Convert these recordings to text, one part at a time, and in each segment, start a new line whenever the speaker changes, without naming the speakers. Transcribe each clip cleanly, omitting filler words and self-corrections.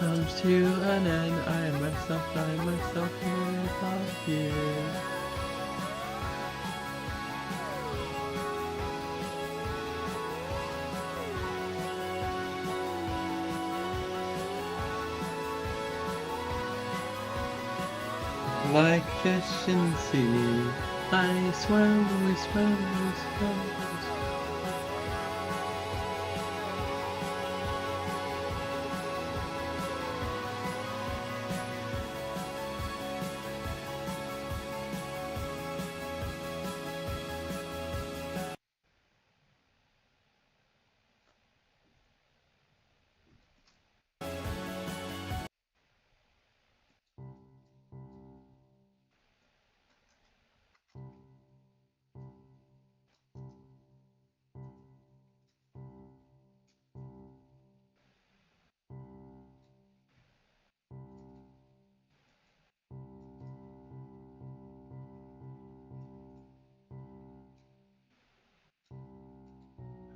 comes to an end. I myself am here. Like fish in the sea, I swim, we swim, we swim.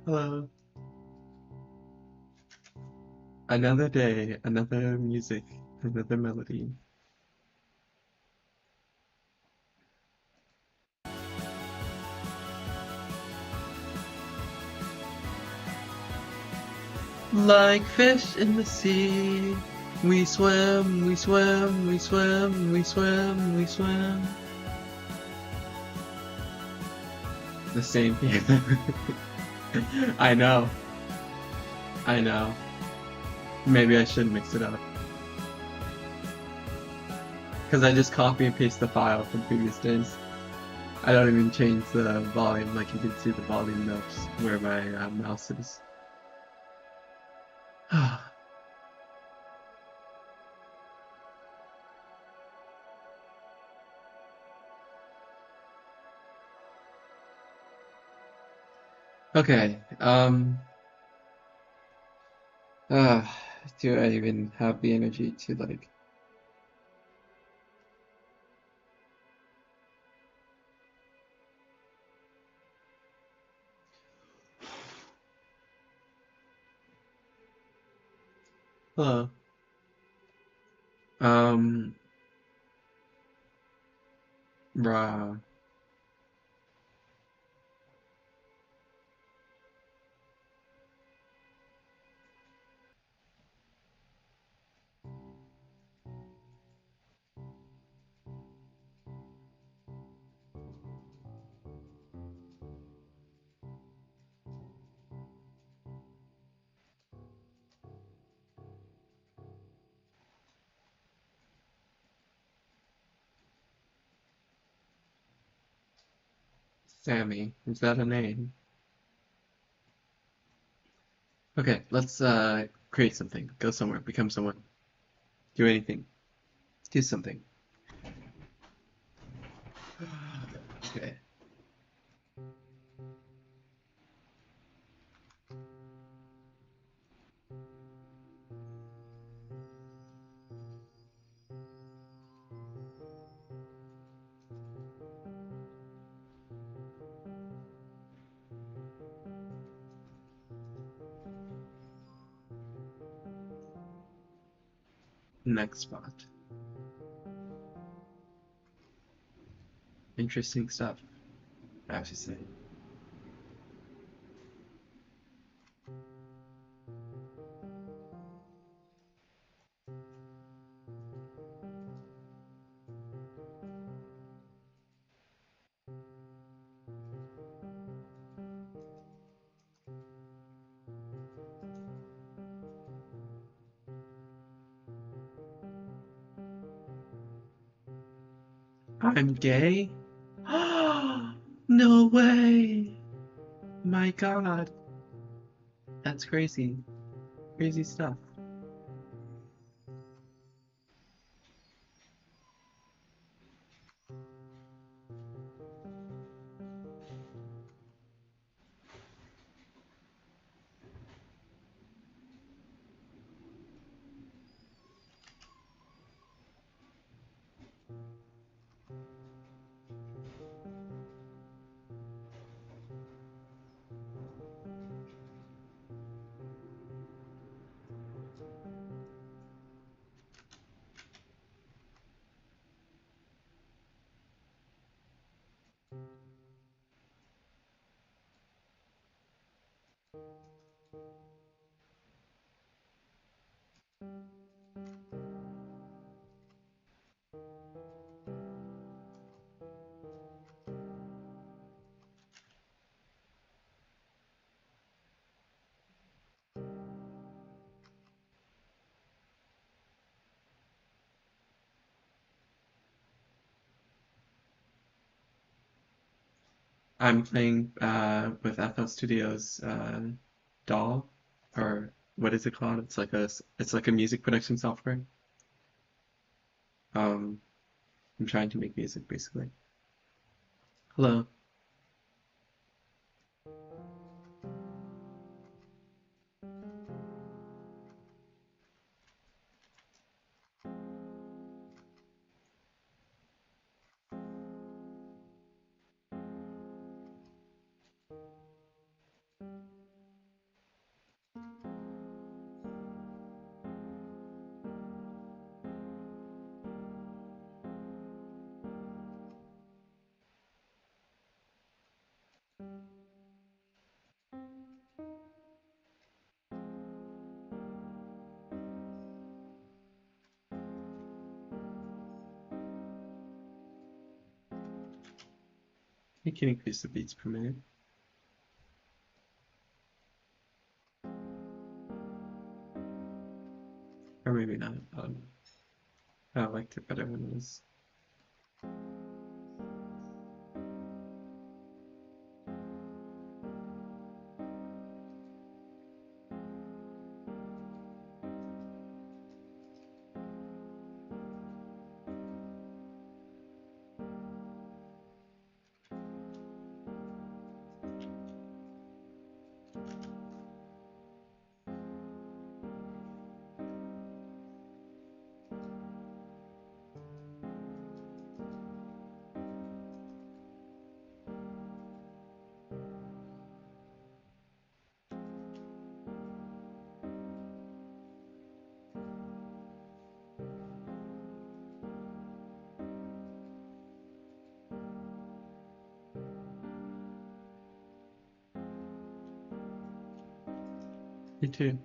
Hello. Another day, another music, another melody. Like fish in the sea, we swim, we swim, we swim, we swim, we swim. The same here. I know. I know. Maybe I should mix it up. Because I just copy and paste the file from previous days. I don't even change the volume, like you can see the volume notes where my mouse is. Okay, uh, do I even have the energy to like... Hello. Um, Bruh. Sammy, is that a name? Okay, let's create something. Go somewhere, become someone. Do anything. Do something. Okay. Next spot. Interesting stuff, I have to say. I'm gay? No way! My God. That's crazy. Crazy stuff. I'm playing with FL Studios DAW, or what is it called? It's like a music production software. Um, I'm trying to make music basically. Hello. You can increase the beats per minute, or maybe not. I liked it better when it was. Me too.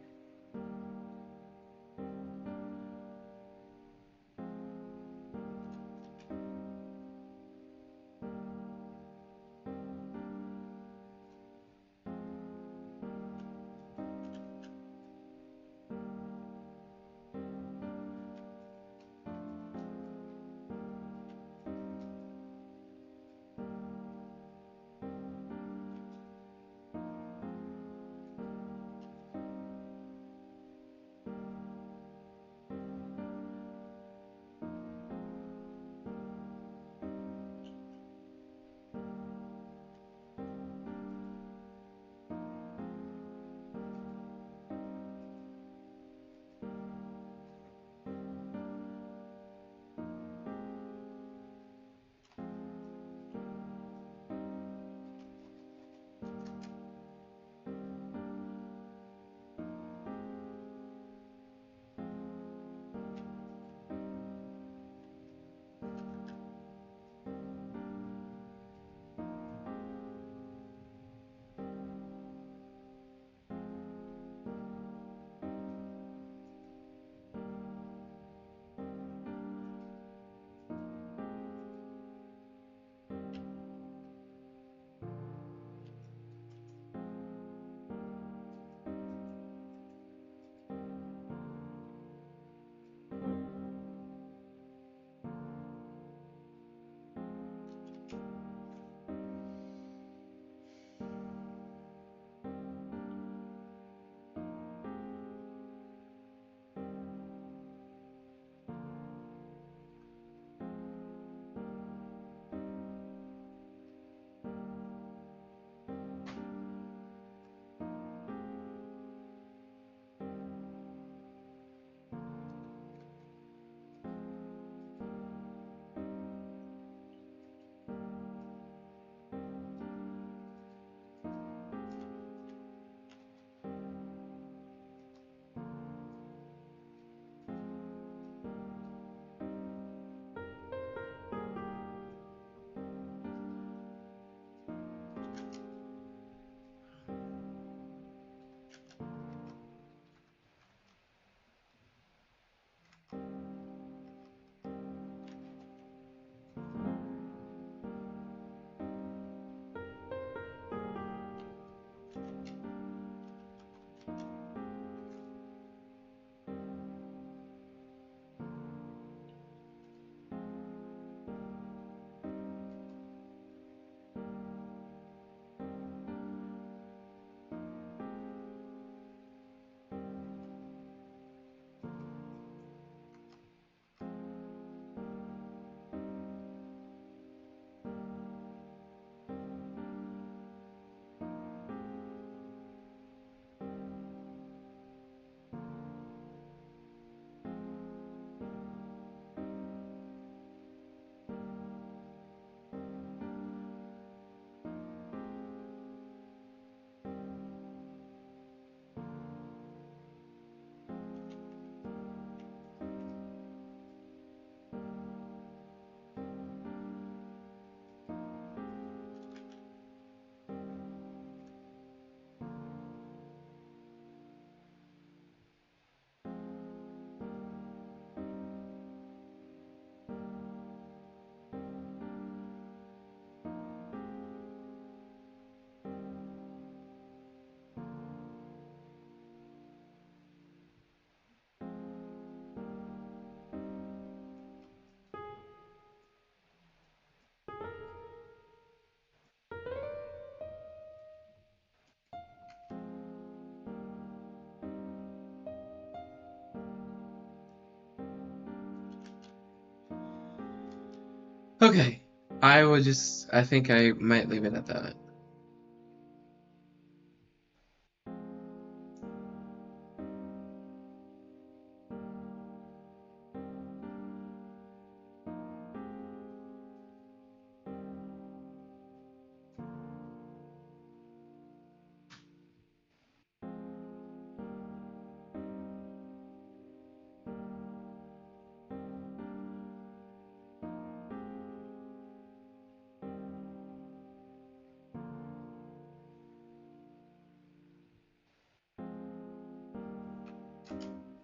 Okay, I think I might leave it at that.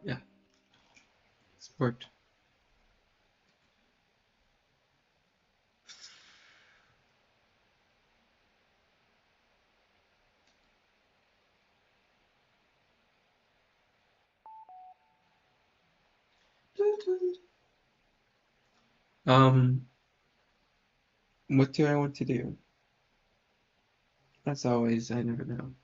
Yeah, it's worked. Um, what do I want to do? As always, I never know.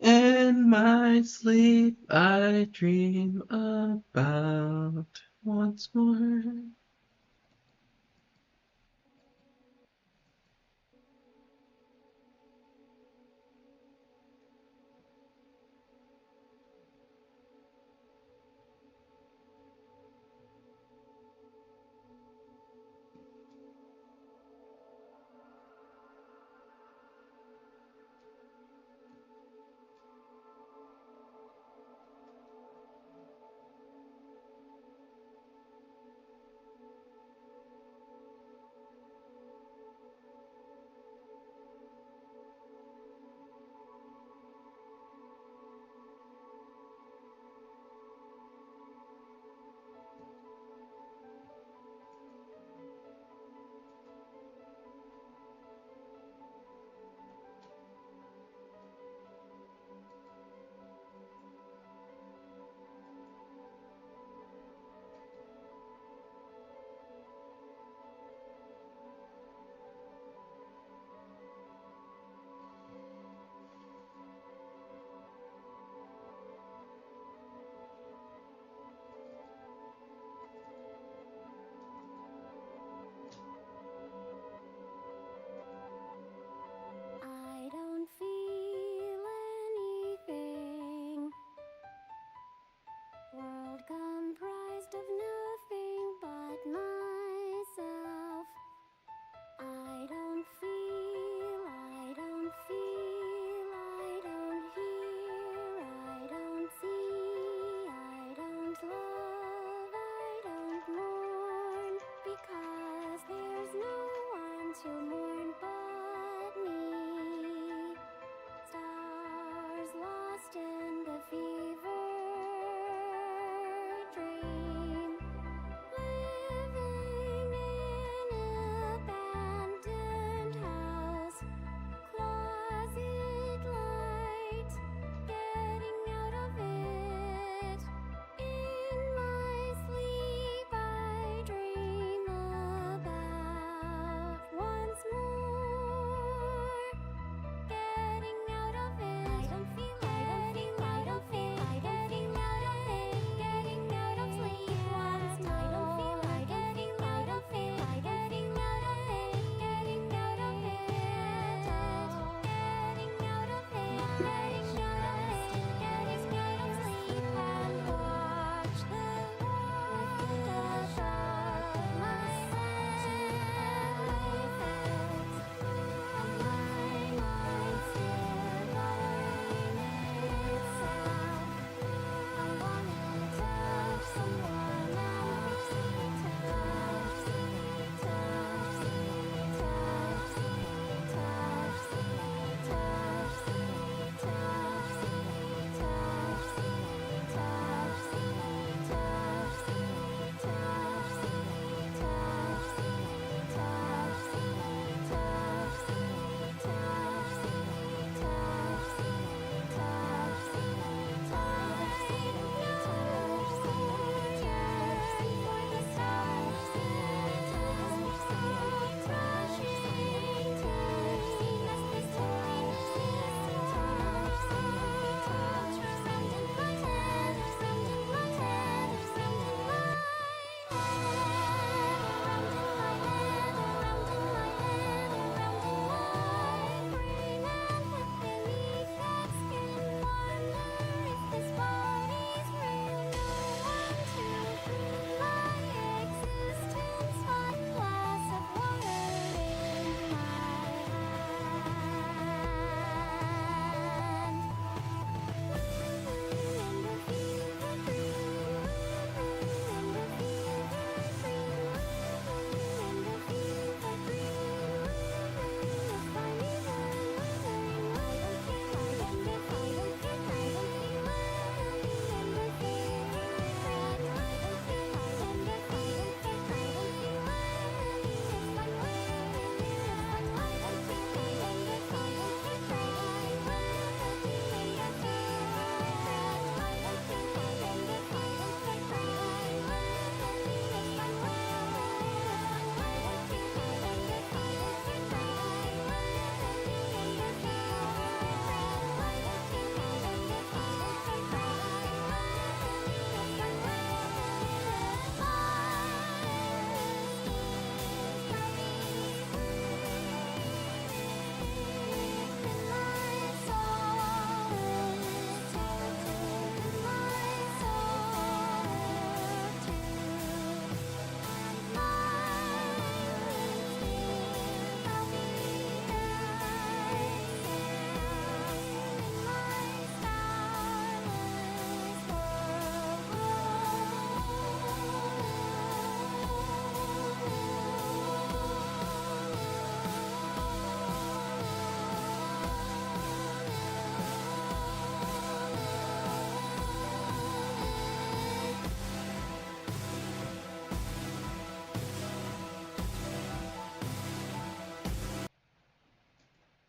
In my sleep, I dream about once more.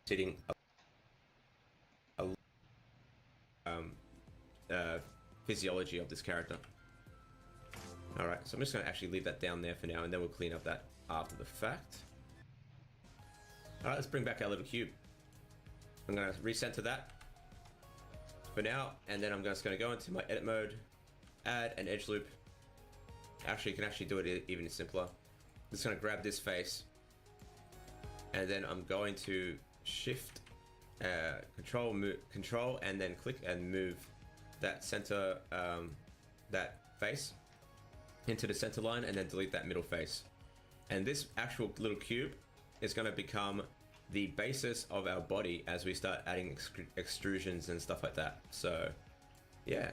sitting physiology of this character. Alright, so I'm just going to actually leave that down there for now, and then we'll clean up that after the fact. Alright, let's bring back our little cube. I'm going to recenter that for now, and then I'm just going to go into my edit mode, add an edge loop. Actually, you can actually do it even simpler. Just going to grab this face, and then I'm going to shift, control, and then click and move that center, that face into the center line, and then delete that middle face. And this actual little cube is going to become the basis of our body as we start adding extrusions and stuff like that. So yeah,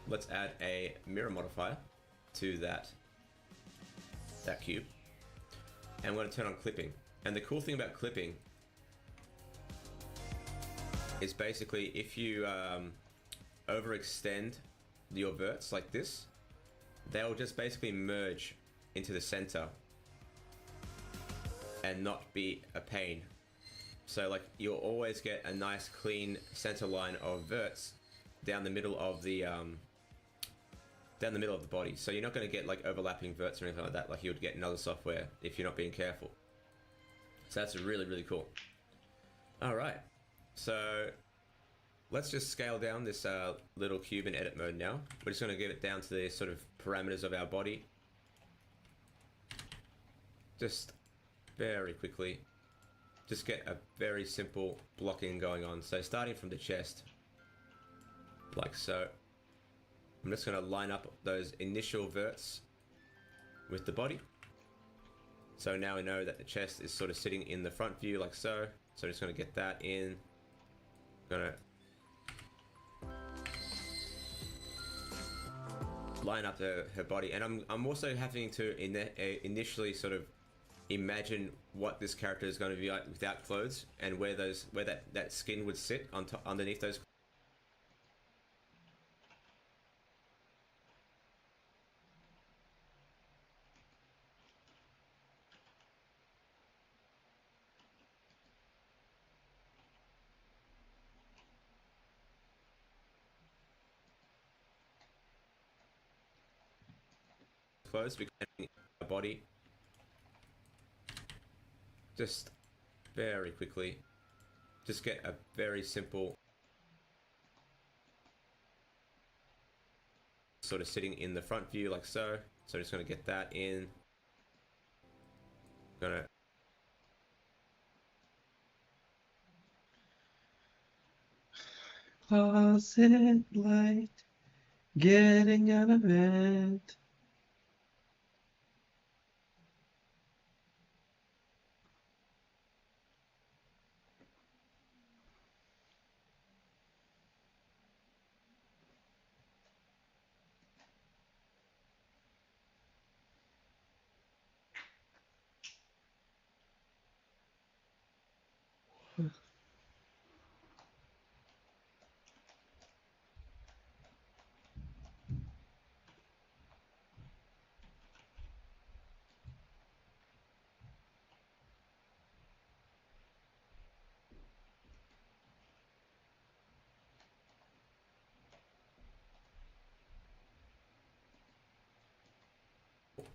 let's add a mirror modifier to that cube, and I'm going to turn on clipping. And the cool thing about clipping is basically if you overextend your verts like this, they'll just basically merge into the center and not be a pain. So like you'll always get a nice clean center line of verts down the middle of the body. So you're not going to get like overlapping verts or anything like that, like you would get in other software if you're not being careful. So that's really, really cool. All right, so let's just scale down this little cube in edit mode now. We're just going to give it down to the sort of parameters of our body. Just very quickly, just get a very simple blocking going on. So starting from the chest, like so. I'm just going to line up those initial verts with the body. So now we know that the chest is sort of sitting in the front view like so. So I'm just going to get that in. Gonna line up her body, and I'm also having to initially sort of imagine what this character is going to be like without clothes, and where that skin would sit on top, underneath those clothes, because our body. Just very quickly, just get a very simple sort of sitting in the front view like so. So I'm just going to get that in. Gonna
Closet light, getting out of bed.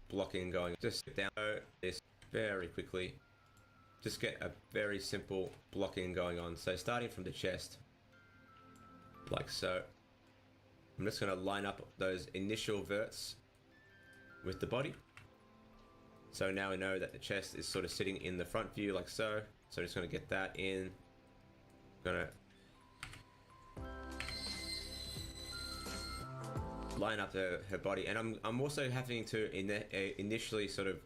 blocking going. Just down this very quickly. Just get a very simple blocking going on. So starting from the chest, like so. I'm just going to line up those initial verts with the body. So now we know that the chest is sort of sitting in the front view like so. So I'm just going to get that in. Gonna line up her body, and I'm also having to initially sort of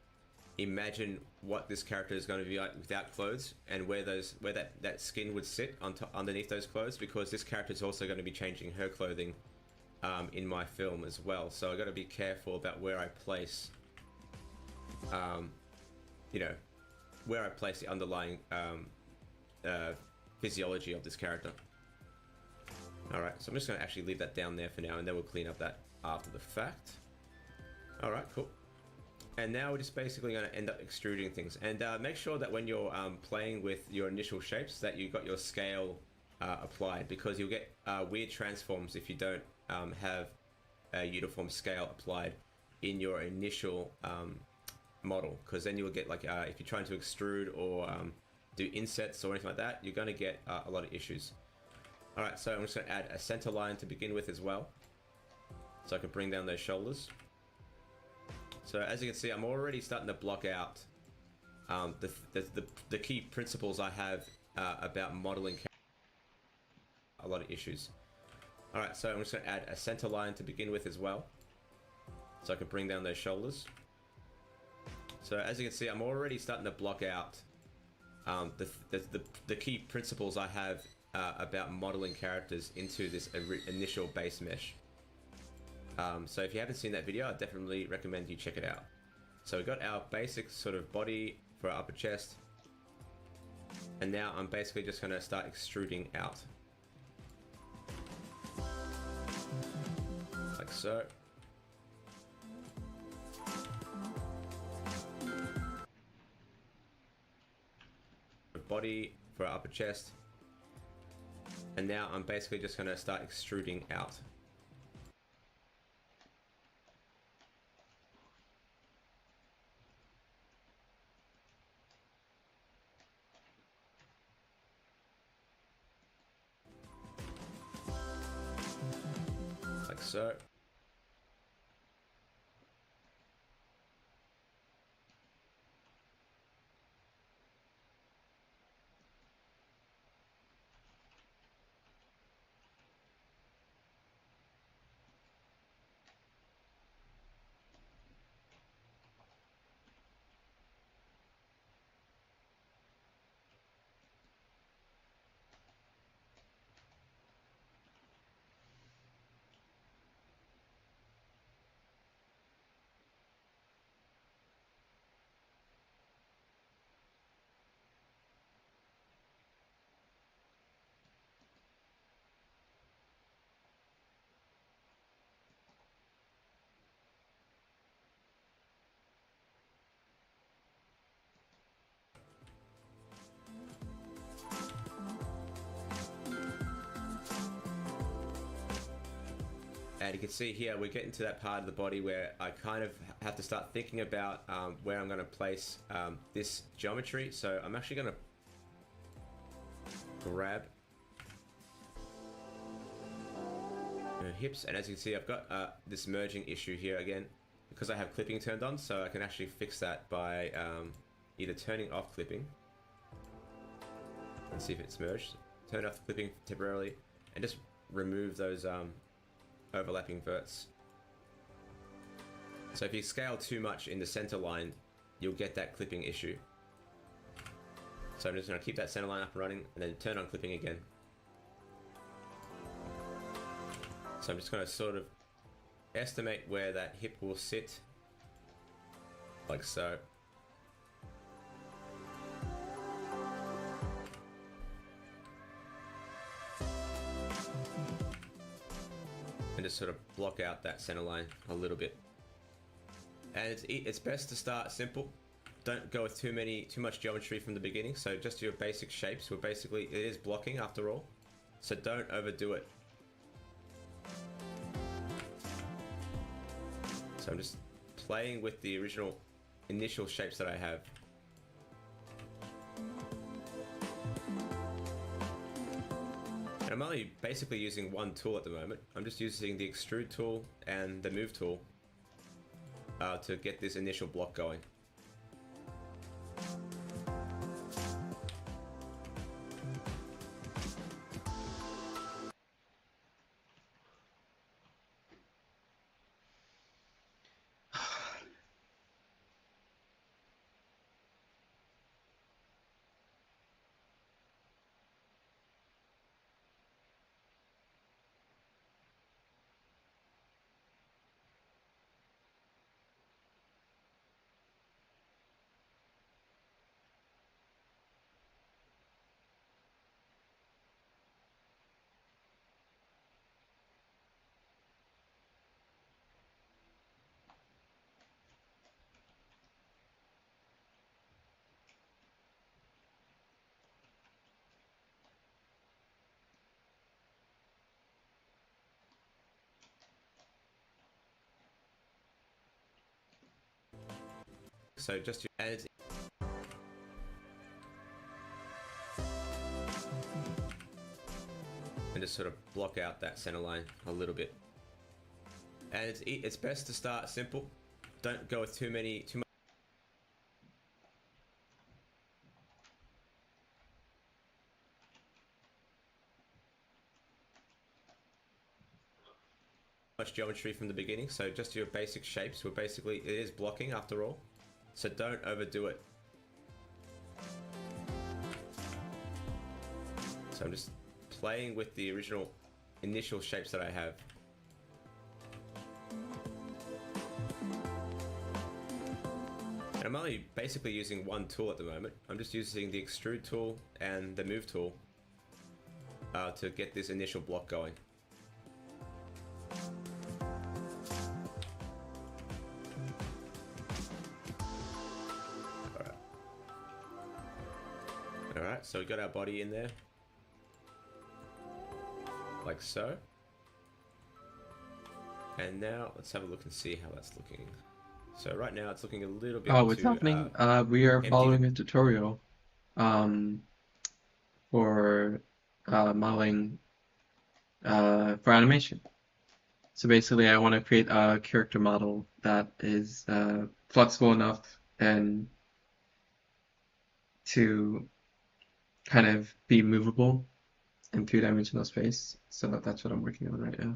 imagine what this character is going to be like without clothes, and where that skin would sit on top, underneath those clothes, because this character is also going to be changing her clothing in my film as well. So I got to be careful about where I place, you know, where I place the underlying physiology of this character. Alright, so I'm just going to actually leave that down there for now, and then we'll clean up that after the fact. Alright, cool. And now we're just basically going to end up extruding things. And make sure that when you're playing with your initial shapes that you got your scale applied, because you'll get weird transforms if you don't have a uniform scale applied in your initial model. Because then you will get, like, if you're trying to extrude or do insets or anything like that, you're going to get a lot of issues. Alright, so I'm just going to add a center line to begin with as well, so I can bring down those shoulders. So as you can see, I'm already starting to block out the key principles I have about modeling a lot of issues. Alright, so I'm just going to add a center line to begin with as well, so I can bring down those shoulders. So as you can see, I'm already starting to block out the key principles I have about modeling characters into this initial base mesh. So if you haven't seen that video, I definitely recommend you check it out. So we've got our basic sort of body for our upper chest, and now I'm basically just going to start extruding out, like so. Body for our upper chest, and now I'm basically just going to start extruding out. Like so. And you can see here, we're getting to that part of the body where I kind of have to start thinking about where I'm going to place this geometry. So I'm actually going to grab the hips, and as you can see, I've got this merging issue here again, because I have clipping turned on, so I can actually fix that by either turning off clipping and see if it's merged, turn off clipping temporarily, and just remove those overlapping verts. So if you scale too much in the center line, you'll get that clipping issue. So I'm just going to keep that center line up and running, and then turn on clipping again. So I'm just going to sort of estimate where that hip will sit, like so. And just sort of block out that center line a little bit. And it's best to start simple. Don't go with too much geometry from the beginning. So just your basic shapes. Well, basically it is blocking after all, so don't overdo it. So I'm just playing with the initial shapes that I have. And I'm only basically using one tool at the moment. I'm just using the extrude tool and the move tool to get this initial block going. So just and just sort of block out that center line a little bit. And it's best to start simple. Don't go with too much geometry from the beginning. So just your basic shapes. It is blocking after all. So don't overdo it. So I'm just playing with the initial shapes that I have. And I'm only basically using one tool at the moment. I'm just using the extrude tool and the move tool to get this initial block going. Alright, so we got our body in there. Like so. And now let's have a look and see how that's looking. So right now it's looking a little bit
Oh, what's happening? We are following a tutorial for modeling for animation. So basically, I want to create a character model that is flexible enough and to kind of be movable in two-dimensional space. So that's what I'm working on right now.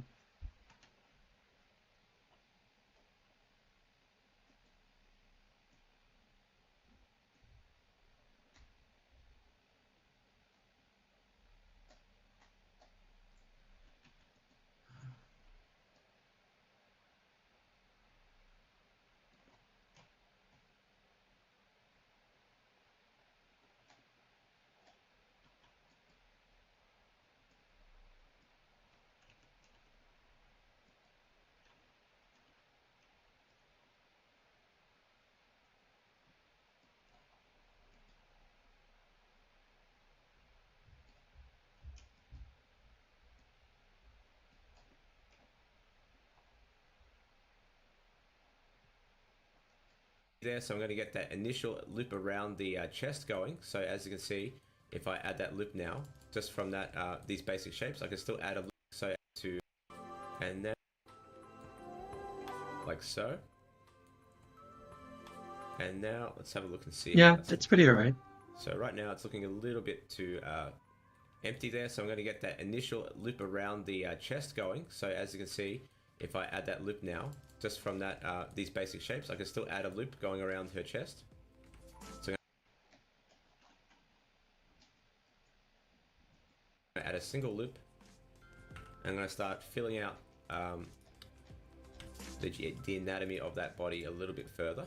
There, so I'm going to get that initial loop around the chest going. So as you can see, if I add that loop now, just from that these basic shapes, I can still add a loop. So to and then like so. And now let's have a look and see.
Yeah, it's pretty alright.
So right now it's looking a little bit too empty there. So I'm going to get that initial loop around the chest going. So as you can see, if I add that loop now, just from that these basic shapes, I can still add a loop going around her chest. So I'm going to add a single loop. I'm going to start filling out the anatomy of that body a little bit further.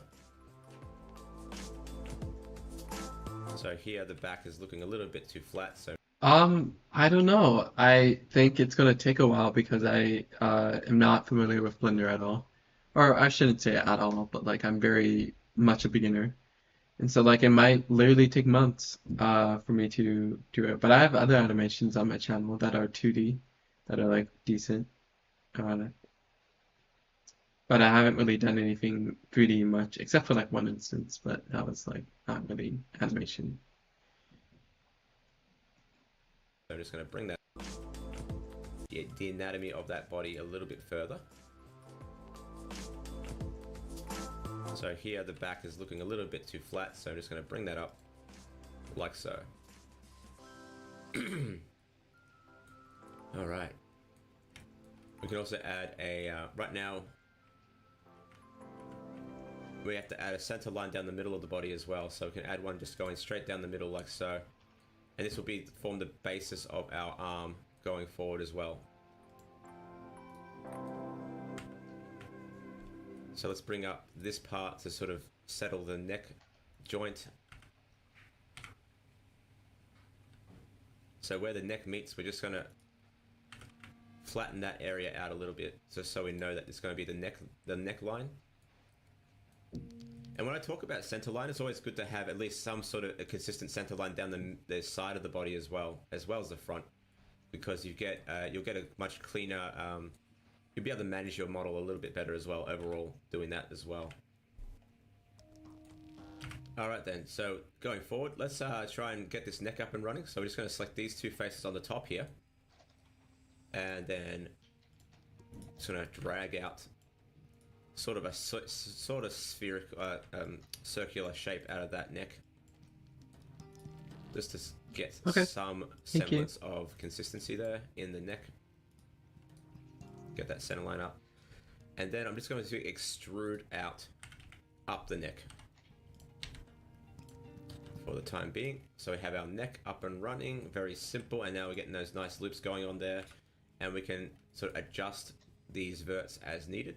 So here the back is looking a little bit too flat. So
I don't know. I think it's gonna take a while because I am not familiar with Blender at all. Or I shouldn't say at all, but like I'm very much a beginner. And so like it might literally take months for me to do it. But I have other animations on my channel that are 2D that are like decent. Uh, but I haven't really done anything 3D much except for like one instance, but that was like not really animation.
I'm just going to bring that the anatomy of that body a little bit further. So here the back is looking a little bit too flat, so I'm just going to bring that up like so. All right. We can also add a right now we have to add a center line down the middle of the body as well, so we can add one just going straight down the middle like so. And this will form the basis of our arm going forward as well. So let's bring up this part to sort of settle the neck joint. So where the neck meets, we're just going to flatten that area out a little bit, just so we know that it's going to be the neckline. And when I talk about center line, it's always good to have at least some sort of a consistent center line down the side of the body as well as the front, because you'll get a much cleaner. You'll be able to manage your model a little bit better as well overall doing that as well. All right then, so going forward, let's try and get this neck up and running. So we're just going to select these two faces on the top here. And then just going to drag out sort of a sort of spherical, circular shape out of that neck. Just to get
Okay,
some
thank you.
semblance of consistency there in the neck. Get that center line up. And then I'm just going to extrude out up the neck for the time being. So we have our neck up and running, very simple, and now we're getting those nice loops going on there, and we can sort of adjust these verts as needed.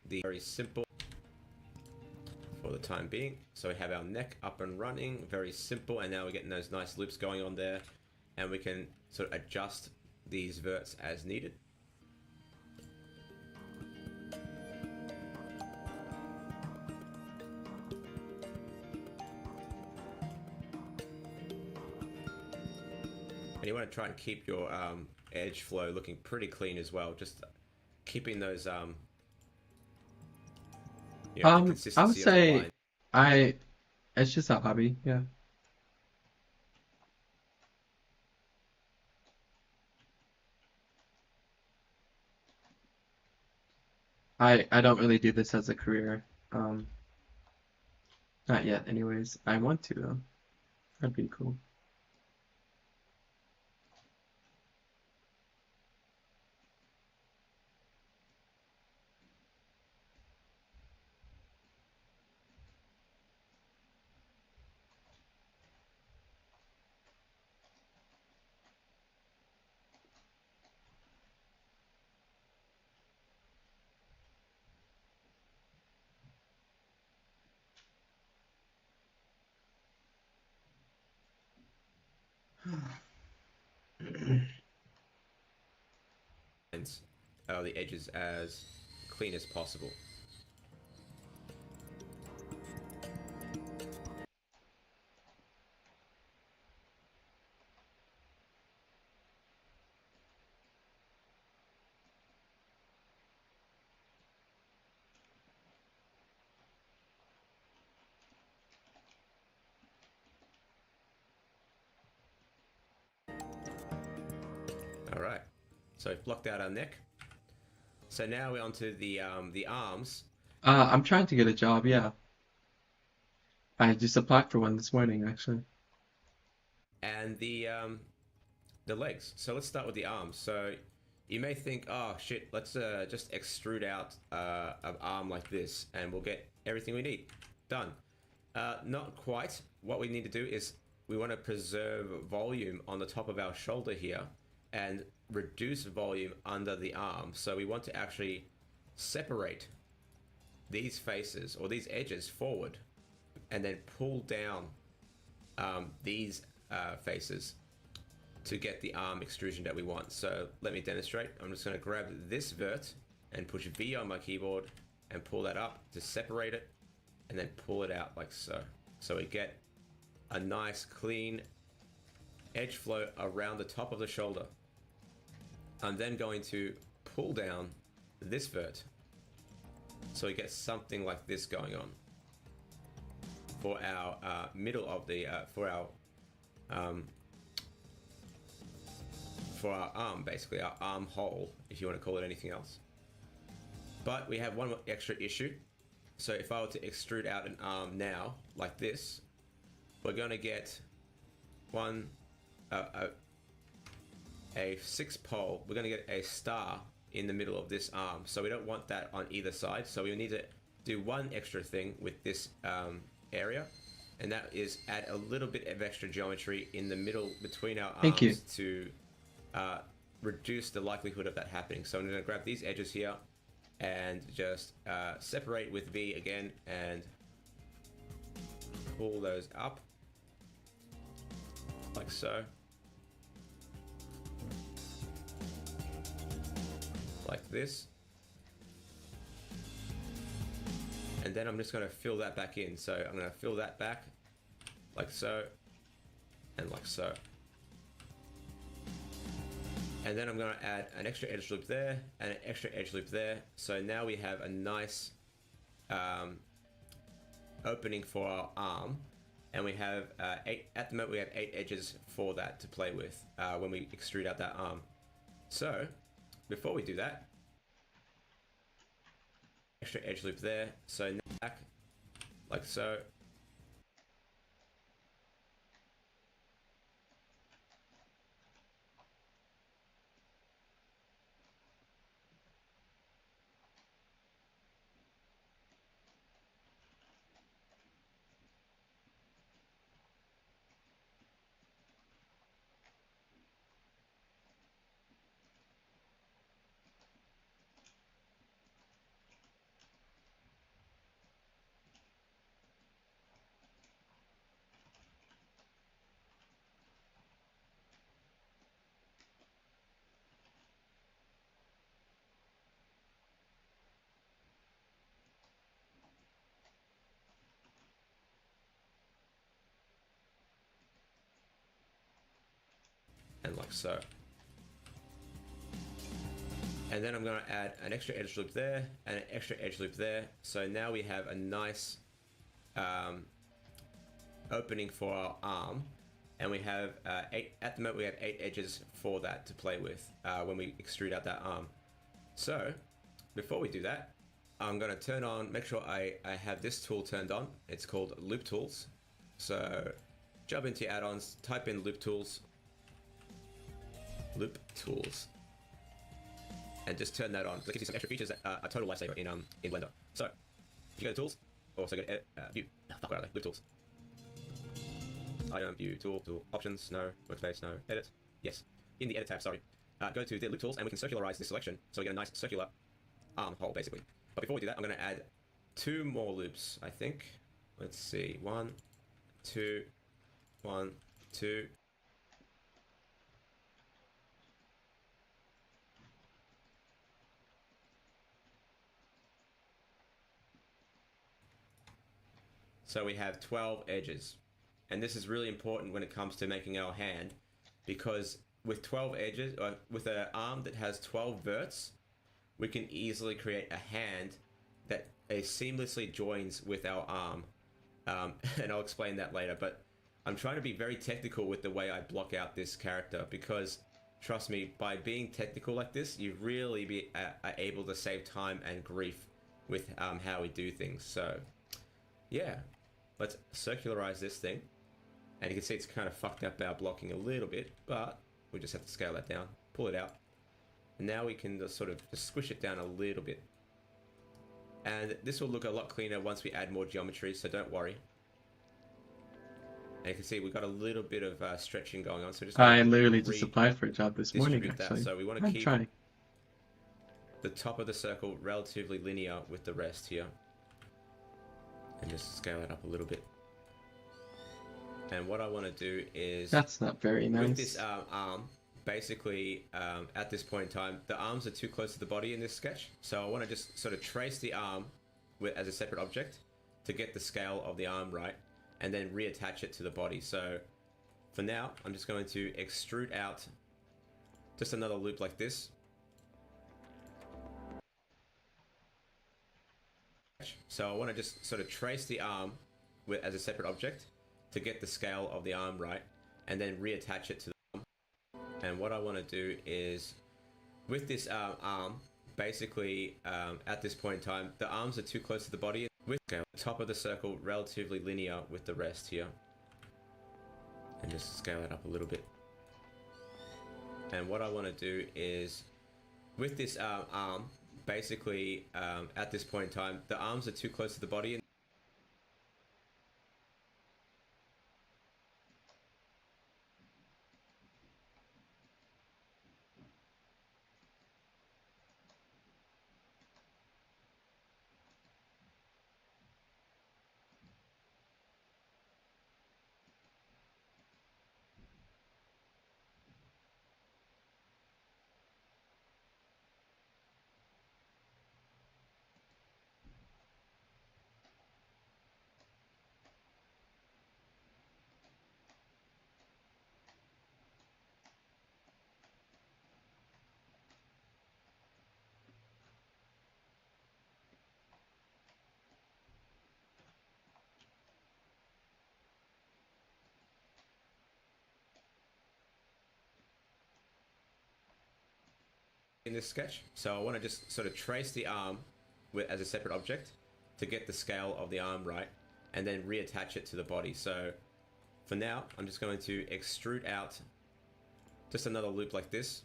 The very simple for the time being. So we have our neck up and running, very simple, and now we're getting those nice loops going on there, and we can sort of adjust these verts as needed. And you want to try and keep your edge flow looking pretty clean as well, just keeping those the
I would
consistency of the
say
line.
I it's just a hobby, yeah. I don't really do this as a career. Um, Not yet, anyways. I want to though. That'd be cool.
The edges as clean as possible. All right, so we've blocked out our neck. So now we're onto the arms
I'm trying to get a job, yeah. I just applied for one this morning, actually.
and the legs. So let's start with the arms. So you may think, oh shit, let's just extrude out an arm like this, and we'll get everything we need. Done. Not quite. What we need to do is we want to preserve volume on the top of our shoulder here, and reduce volume under the arm. So we want to actually separate these faces or these edges forward, and then pull down these faces to get the arm extrusion that we want. So let me demonstrate. I'm just going to grab this vert and push V on my keyboard and pull that up to separate it, and then pull it out like so. So we get a nice clean edge flow around the top of the shoulder. I'm then going to pull down this vert so we get something like this going on for our middle of the for our arm, basically our arm hole, if you want to call it anything else. But we have one extra issue. So if I were to extrude out an arm now like this, we're going to get a 6 pole, we're going to get a star in the middle of this arm. So we don't want that on either side. So we need to do one extra thing with this area, and that is add a little bit of extra geometry in the middle between our
Thank you.
arms to reduce the likelihood of that happening. So I'm going to grab these edges here and just separate with V again and pull those up like so. Like this. And then I'm just going to fill that back in. So I'm going to fill that back like so and like so. And then I'm going to add an extra edge loop there and an extra edge loop there. So now we have a nice opening for our arm. And we have at the moment we have 8 edges for that to play with when we extrude out that arm. So before we do that, extra edge loop there. So now back like so. And like so. And then I'm going to add an extra edge loop there and an extra edge loop there. So now we have a nice opening for our arm. And we have at the moment we have 8 edges for that to play with when we extrude out that arm. So before we do that, I'm going to turn on, make sure I have this tool turned on. It's called Loop Tools. So jump into your add-ons, type in Loop Tools, and just turn that on. It gives you some extra features that are a total lifesaver in Blender. So if you go to Tools, also go to Edit, View, where are they? Loop Tools. Item, View, Tool, Options, no, Workspace, no, Edit, yes. In the Edit tab, sorry. Go to the Loop Tools and we can circularize this selection so we get a nice circular arm hole basically. But before we do that, I'm going to add 2 more loops, I think. Let's see, 1, 2, 1, 2. So we have 12 edges. And this is really important when it comes to making our hand, because with 12 edges, or with an arm that has 12 verts, we can easily create a hand that seamlessly joins with our arm. And I'll explain that later, but I'm trying to be very technical with the way I block out this character, because trust me, by being technical like this, you really are able to save time and grief with how we do things. So yeah, let's circularize this thing. And you can see it's kind of fucked up our blocking a little bit, but we just have to scale that down, pull it out. And now we can just sort of just squish it down a little bit. And this will look a lot cleaner once we add more geometry, so don't worry. And you can see we've got a little bit of stretching going on. So just
I literally just applied for a job this morning, actually.
So we want to
I'm
keep
trying.
the top of the circle relatively linear with the rest here. And just scale it up a little bit. And what I want to do is...
That's not very nice.
With this arm, basically, at this point in time, the arms are too close to the body in this sketch. So I want to just sort of trace the arm as a separate object to get the scale of the arm right, and then reattach it to the body. So for now, I'm just going to extrude out just another loop like this. So I want to just sort of trace the arm as a separate object to get the scale of the arm right, and then reattach it to the arm. And what I want to do is, with this arm, basically, at this point in time, the arms are too close to the body. With the top of the circle relatively linear with the rest here. And just scale it up a little bit. And what I want to do is, with this arm, basically at this point in time, the arms are too close to the body. In this sketch. So I want to just sort of trace the arm as a separate object to get the scale of the arm right, and then reattach it to the body. So for now, I'm just going to extrude out just another loop like this,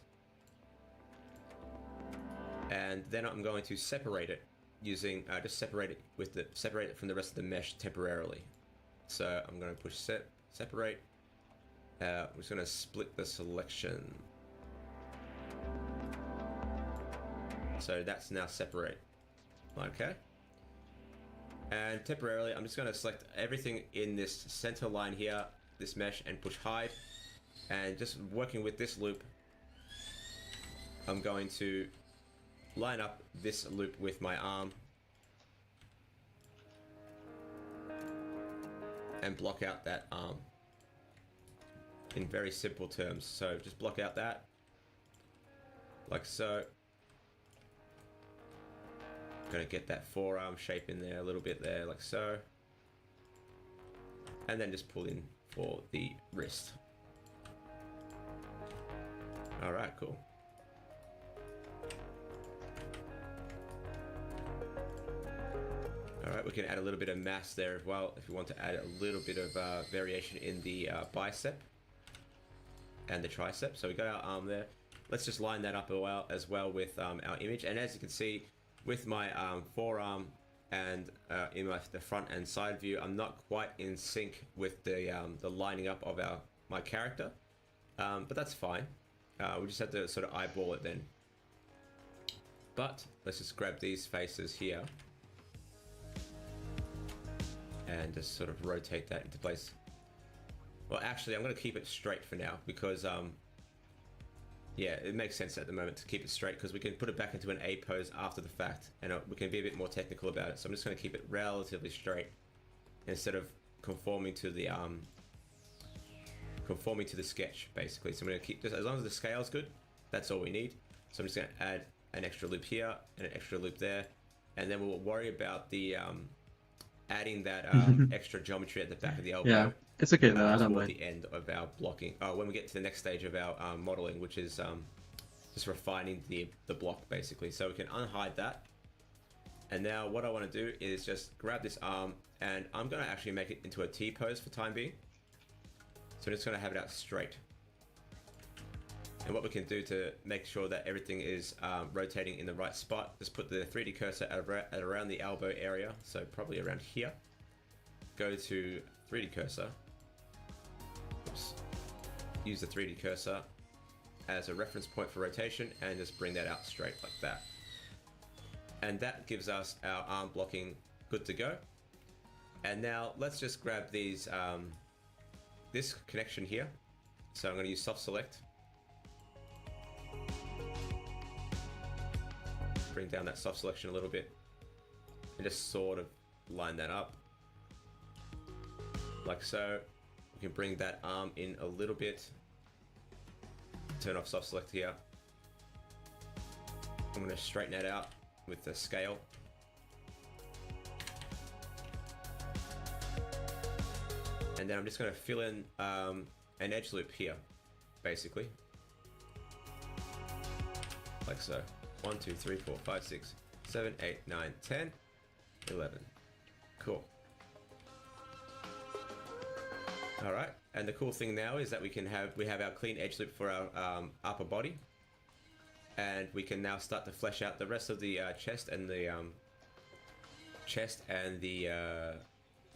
and then I'm going to separate it using just separate it from the rest of the mesh temporarily. So I'm going to push separate. We're just going to split the selection. So that's now separate. Okay. And temporarily, I'm just going to select everything in this center line here, this mesh, and push hide. And just working with this loop, I'm going to line up this loop with my arm and block out that arm in very simple terms. So just block out that, like so. Gonna get that forearm shape in there a little bit there, like so. And then just pull in for the wrist. All right, cool. All right, we can add a little bit of mass there as well if you want to add a little bit of variation in the bicep and the tricep. So we got our arm there. Let's just line that up as well with our image. And as you can see, with my forearm and in the front and side view, I'm not quite in sync with the lining up of my character, but that's fine. We just have to sort of eyeball it then. But let's just grab these faces here and just sort of rotate that into place. Well, actually, I'm going to keep it straight for now because yeah, it makes sense at the moment to keep it straight because we can put it back into an A pose after the fact, and we can be a bit more technical about it. So I'm just going to keep it relatively straight instead of conforming to the sketch, basically. So I'm going to keep, just as long as the scale is good, that's all we need. So I'm just going to add an extra loop here and an extra loop there, and then we'll worry about the adding that extra geometry at the back of the elbow.
Yeah, it's okay though. I don't
toward
mind.
the end of our blocking. When we get to the next stage of our modeling, which is just refining the block basically. So we can unhide that. And now what I want to do is just grab this arm, and I'm going to actually make it into a T pose for time being. So I'm just going to have it out straight. And what we can do to make sure that everything is rotating in the right spot, just put the 3D cursor at around the elbow area, so probably around here. Go to 3D cursor. Oops. Use the 3D cursor as a reference point for rotation and just bring that out straight like that. And that gives us our arm blocking good to go. And now let's just grab these this connection here. So I'm going to use soft select. Bring down that soft selection a little bit and just sort of line that up like so. We can bring that arm in a little bit, turn off soft select here. I'm going to straighten that out with the scale. And then I'm just going to fill in an edge loop here, basically. Like so. 1, 2, 3, 4, 5, 6, 7, 8, 9, 10, 11. Cool. All right. and the cool thing now is that we have our clean edge loop for our upper body, and we can now start to flesh out the rest of the chest and the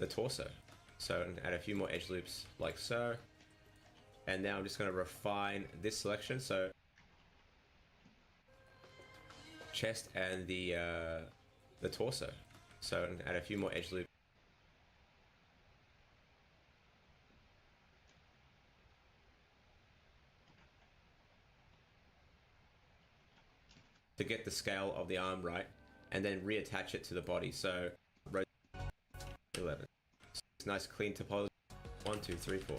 torso. So add a few more edge loops like so, and now I'm just going to refine this selection. So chest and the torso. So add a few more edge loops. To get the scale of the arm right, and then reattach it to the body. So 11. It's nice clean topology. 1, 2, 3, 4.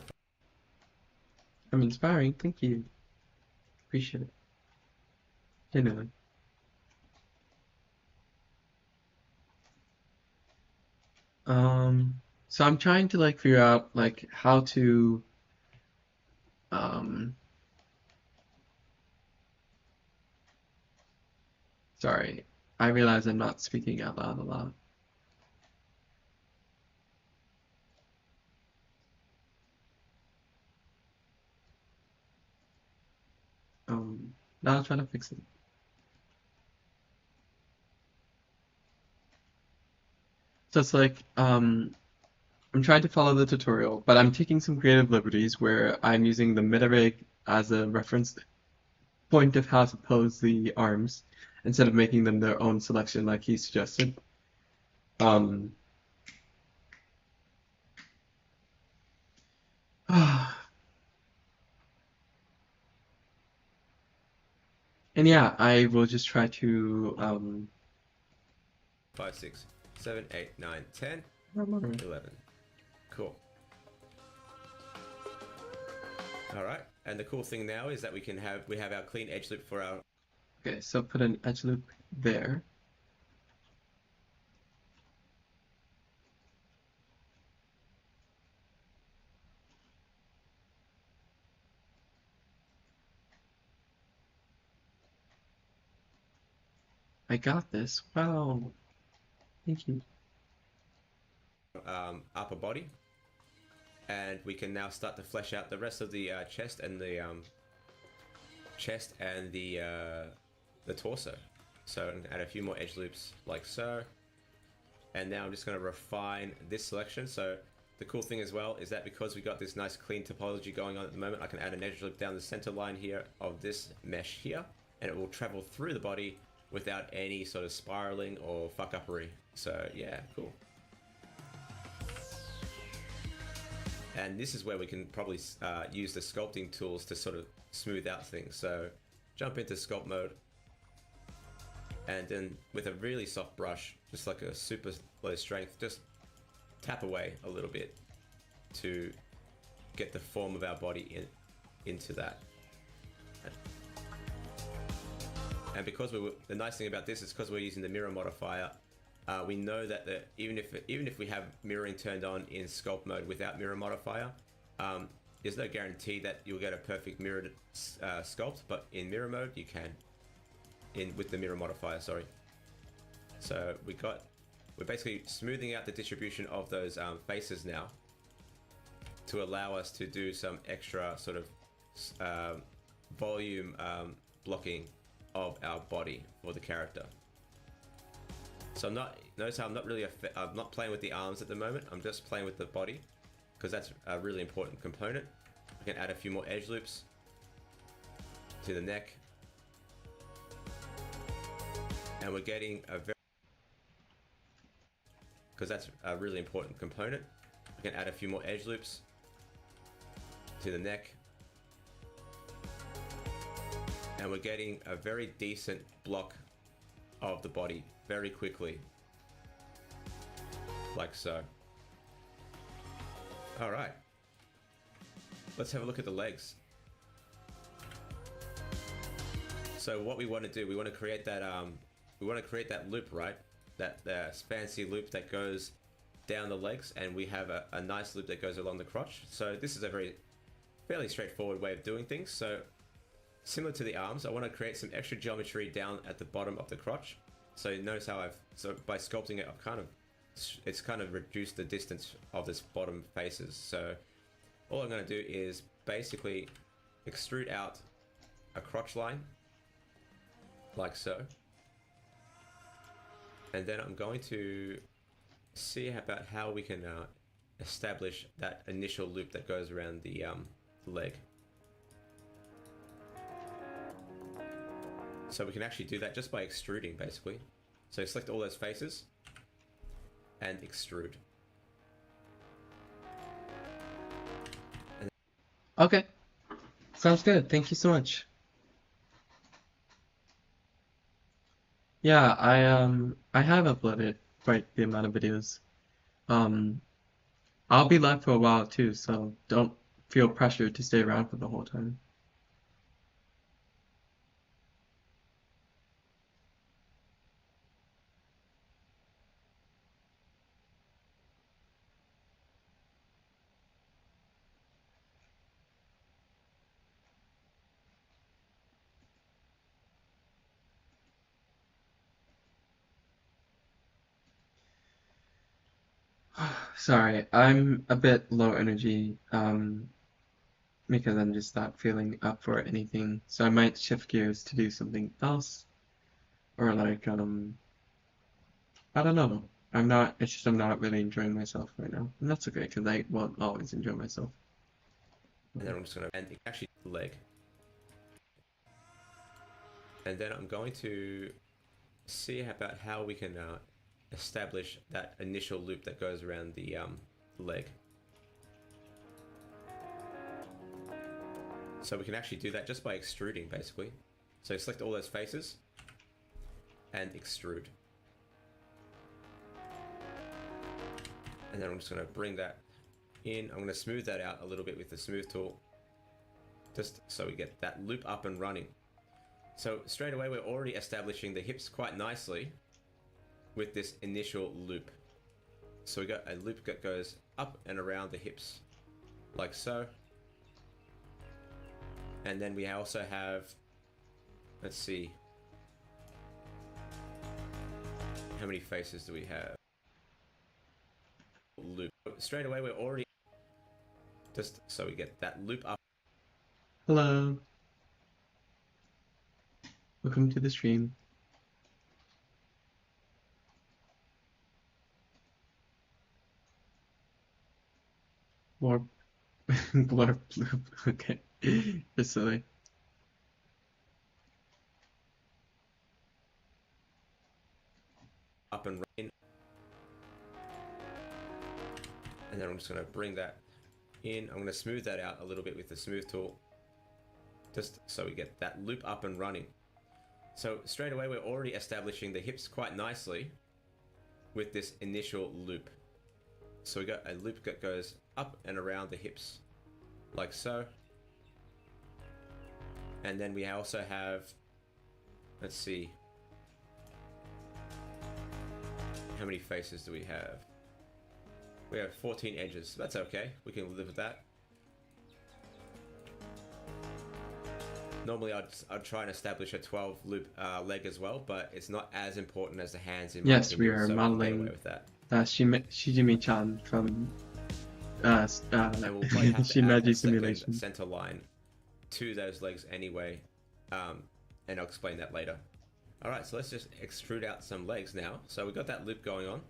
I'm inspiring. Thank you. Appreciate it. Genuinely. So I'm trying to like figure out like how to um sorry. I realize I'm not speaking out loud a lot. Now I'll try to fix it. So it's like I'm trying to follow the tutorial, but I'm taking some creative liberties where I'm using the meta rig as a reference point of how to pose the arms instead of making them their own selection like he suggested. Um, and yeah, I will just try to
5, 6, 7, 8, 9, 10,
remember.
11. Cool. All right, and the cool thing now is that we have our clean edge loop for our.
Okay, so put an edge loop there. I got this. Wow. Thank you.
Upper body, and we can now start to flesh out the rest of the chest and the torso. So add a few more edge loops like so, and now I'm just going to refine this selection. So the cool thing as well is that because we got this nice clean topology going on at the moment, I can add an edge loop down the center line here of this mesh here, and it will travel through the body without any sort of spiraling or fuck-uppery. So yeah, cool. And this is where we can probably use the sculpting tools to sort of smooth out things. So jump into sculpt mode, and then with a really soft brush, just like a super low strength, just tap away a little bit to get the form of our body into that. And because the nice thing about this is because we're using the mirror modifier, we know that even if we have mirroring turned on in sculpt mode without mirror modifier, there's no guarantee that you'll get a perfect mirrored sculpt, but in mirror mode you can, with the mirror modifier, sorry. So we're basically smoothing out the distribution of those faces now to allow us to do some extra sort of volume blocking of our body for the character. So notice how I'm not playing with the arms at the moment. I'm just playing with the body because that's a really important component. I can add a few more edge loops to the neck, and we're getting a very, because that's a really important component. I can add a few more edge loops to the neck, and we're getting a very decent block of the body very quickly, like so. All right, let's have a look at the legs. So what we want to do, we want to create that loop, right? That fancy loop that goes down the legs, and we have a nice loop that goes along the crotch. So this is a fairly straightforward way of doing things. So similar to the arms, I want to create some extra geometry down at the bottom of the crotch. So notice how by sculpting it, it's kind of reduced the distance of this bottom faces. So all I'm going to do is basically extrude out a crotch line, like so. And then I'm going to see about how we can establish that initial loop that goes around the leg. So we can actually do that just by extruding, basically. So select all those faces and extrude.
Okay, sounds good. Thank you so much. Yeah, I have uploaded quite the amount of videos. Um, I'll be live for a while too, so don't feel pressured to stay around for the whole time. Sorry, I'm a bit low energy, because I'm just not feeling up for anything. So I might shift gears to do something else, or like, I don't know. It's just I'm not really enjoying myself right now. And that's okay, because I won't always enjoy myself.
And then I'm just going to, and actually leg. And then I'm going to see about how we can establish that initial loop that goes around the leg. So we can actually do that just by extruding, basically. So select all those faces and extrude. And then I'm just going to bring that in. I'm going to smooth that out a little bit with the smooth tool, just so we get that loop up and running. So straight away, we're already establishing the hips quite nicely with this initial loop. So we got a loop that goes up and around the hips, like so. And then we also have, let's see, how many faces do we have? Loop. Straight away, we're already, just so we get that loop up.
Hello. Welcome to the stream. More blurb bloop. Okay. It's silly.
Up and running. And then I'm just going to bring that in. I'm going to smooth that out a little bit with the smooth tool, just so we get that loop up and running. So straight away, we're already establishing the hips quite nicely with this initial loop. So we got a loop that goes up and around the hips, like so. And then we also have, let's see, how many faces do we have? We have 14 edges. That's okay. We can live with that. Normally I'd try and establish a 12 loop leg as well, but it's not as important as the hands in my
Yes, we
opinion,
are
so we can get away
modeling
with that.
Shijimi-chan from
And we'll probably have to add a
Shimaji
second
Simulation.
center line to those legs anyway, and I'll explain that later. Alright, so let's just extrude out some legs now. So we've got that loop going on,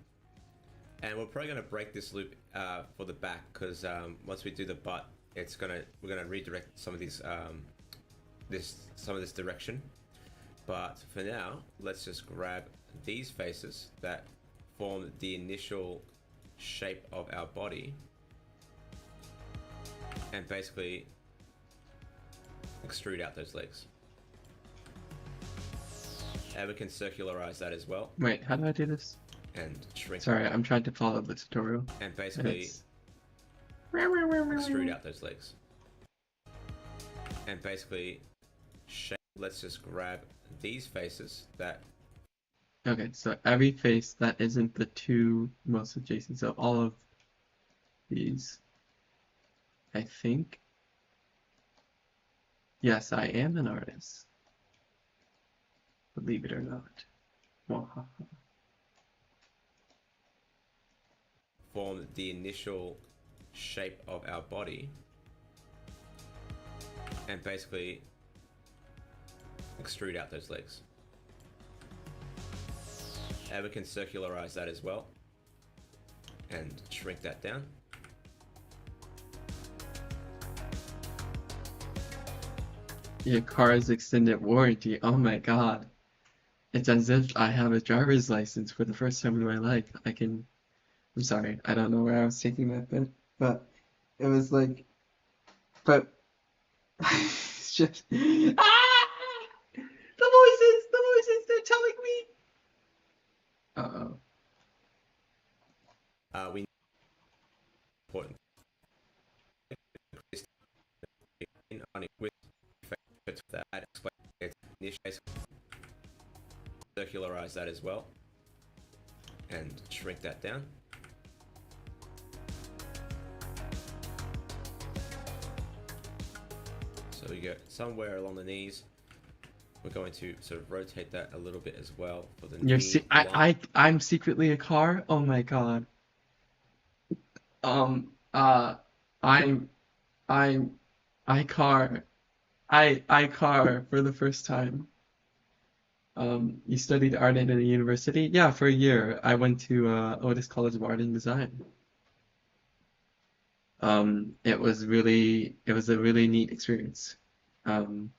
and we're probably going to break this loop for the back, because once we do the butt, we're gonna redirect some of these some of this direction. But for now, let's just grab these faces that form the initial shape of our body and basically extrude out those legs. And we can circularize that as well
Wait, how do I do this?
and shrink.
Sorry, I'm trying to follow the tutorial.
And basically extrude out those legs. And basically shape. Let's just grab these faces that.
Okay, so every face that isn't the two most adjacent, so all of these, I think. Yes, I am an artist. Believe it or not. Wahaha.
Form the initial shape of our body and basically extrude out those legs. And we can circularize that as well and shrink that down.
Your car's extended warranty. Oh my God. It's as if I have a driver's license for the first time in my life. I'm sorry, I don't know where I was taking that bit, but it was like, but it's just, ah! They're telling me. Uh-oh.
We important with that circularize that as well and shrink that down. So we go somewhere along the knees. We're going to sort of rotate that a little bit as well for the knee line.
I'm secretly a car? Oh my God. Um, uh, I'm, I'm, I car. I car for the first time. You studied art at a university? Yeah, for a year. I went to Otis College of Art and Design. It was a really neat experience. Um,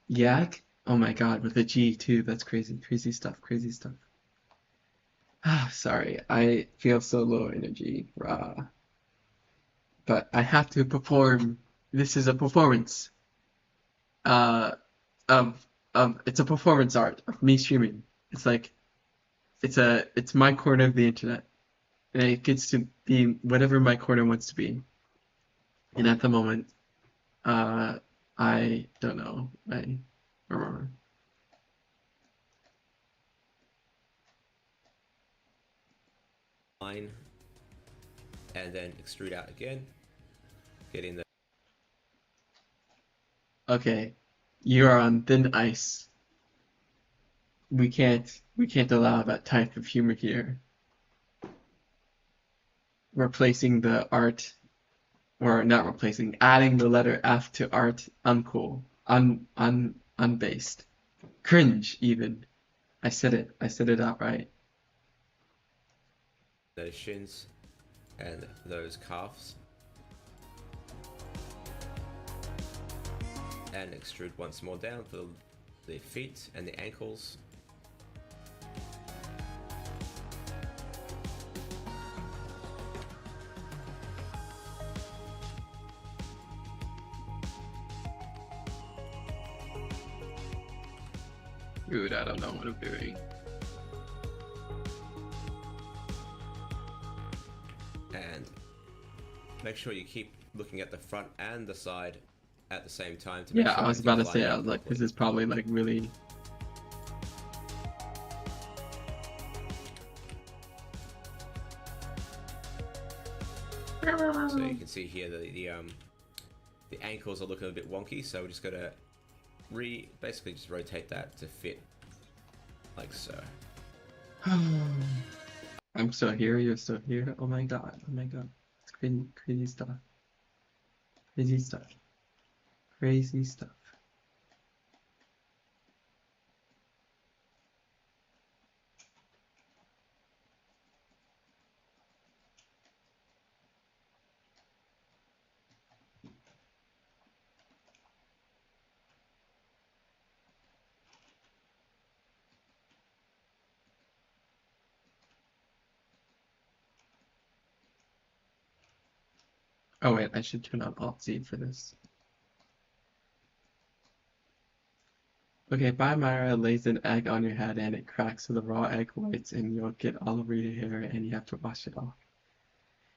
Yak? Oh my God, with a G too. That's crazy, crazy stuff, crazy stuff. Ah, sorry, I feel so low energy. Rah. But I have to perform. This is a performance. Uh, it's a performance art of me streaming. It's like it's my corner of the internet, and it gets to be whatever my corner wants to be. And at the moment, uh, I don't know. I remember.
Line and then extrude out again. Get in the
Okay, you're on thin ice. We can't allow that type of humor here. Replacing the art, or not replacing, adding the letter F to art, uncool, unbased, cringe even. I said it. I said it outright.
those shins and those calves. And extrude once more down for the feet and the ankles.
Dude, I don't know what I'm doing.
And make sure you keep looking at the front and the side at the same time to make
Yeah,
sure
I was about
everything's
to say,
lining
I
up
was like, this
properly.
is probably like really.
So you can see here that the ankles are looking a bit wonky, so we're just gonna basically just rotate that to fit like so.
I'm still here. You're still here. Oh my God. Oh my God. It's crazy, crazy stuff. Crazy stuff. Crazy stuff. Oh wait, I should turn on Alt Z for this. Okay, bye Myra lays an egg on your head and it cracks with the raw egg whites and you'll get all over your hair and you have to wash it off.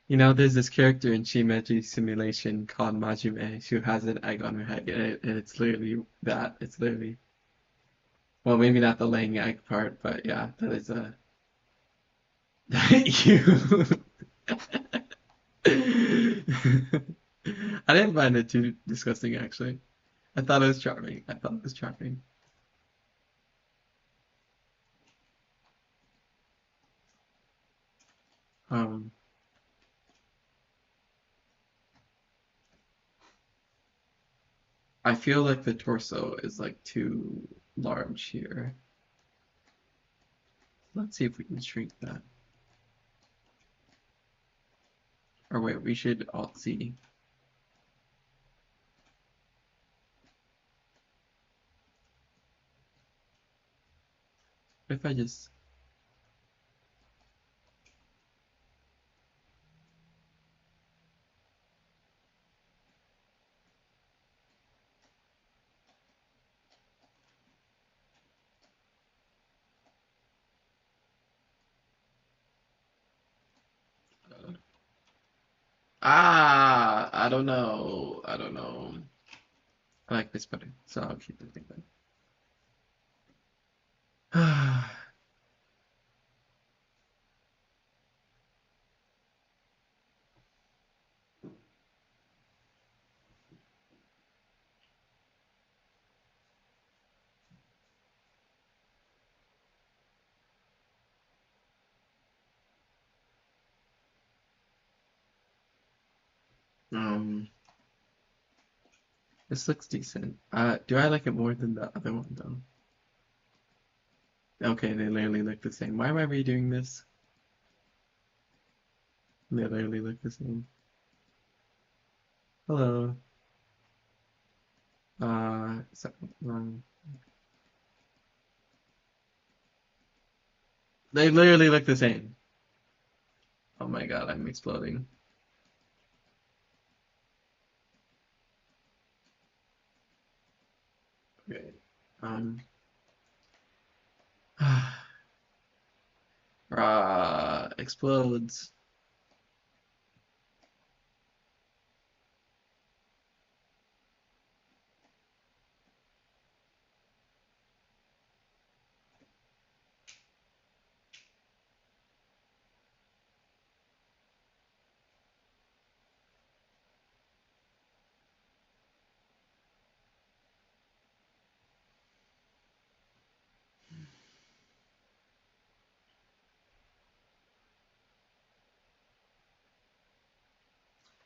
You know, there's this character in Shimeji Simulation called Majime who has an egg on her head and it's literally that. It's literally, well, maybe not the laying egg part, but yeah, that is a, you. I didn't find it too disgusting actually. I thought it was charming. I thought it was charming. Um, I feel like the torso is like too large here. Let's see if we can shrink that. Or wait, we should Alt Z. If I just I don't know. I don't know. I like this better, so I'll keep it like that. Um, this looks decent. Do I like it more than the other one though? Okay, they literally look the same. Why am I redoing this? They literally look the same. Hello. So, they literally look the same. Oh my god, I'm exploding. Okay. Um. Explodes.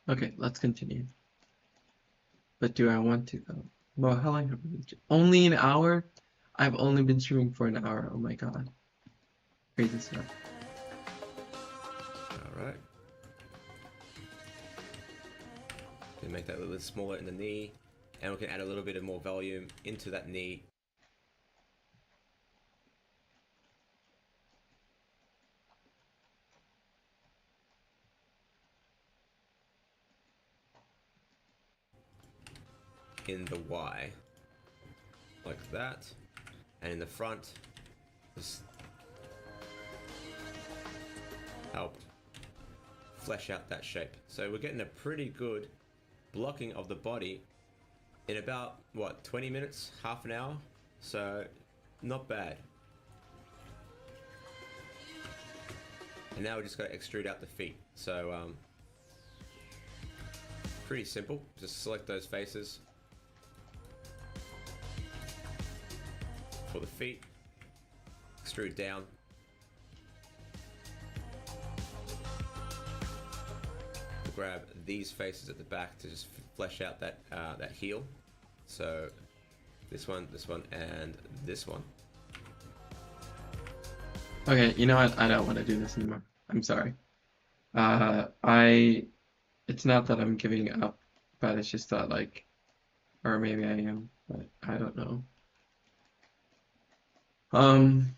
Okay, let's continue. But do I want to though? Well, how long have we been? Only an hour? I've only been streaming for an hour. Oh my god. Crazy stuff.
All right. Can make that a little bit smaller in the knee, and we can add a little bit of more volume into that knee. In the Y, like that, and in the front, just helped flesh out that shape. So we're getting a pretty good blocking of the body in about, what, 20 minutes, half an hour? So not bad. And now we just got to extrude out the feet. So pretty simple. Just select those faces for the feet, extrude down. Grab these faces at the back to just flesh out that that heel. So this one, and this one.
Okay, you know what? I don't want to do this anymore. I'm sorry. I it's not that I'm giving up, but it's just that like or maybe I am, but I don't know. Um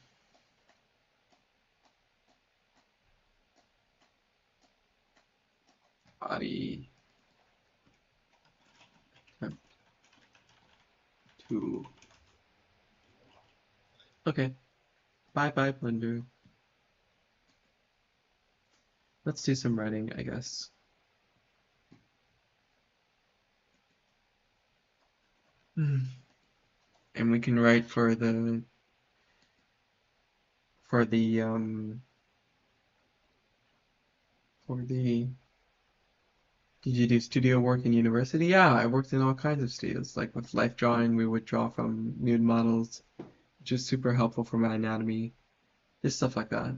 body temp two. Okay. Bye bye Blender. Let's do some writing, I guess. Hmm. And we can write for the for the did you do studio work in university? Yeah, I worked in all kinds of studios. Like with life drawing, we would draw from nude models, which is super helpful for my anatomy. Just stuff like that.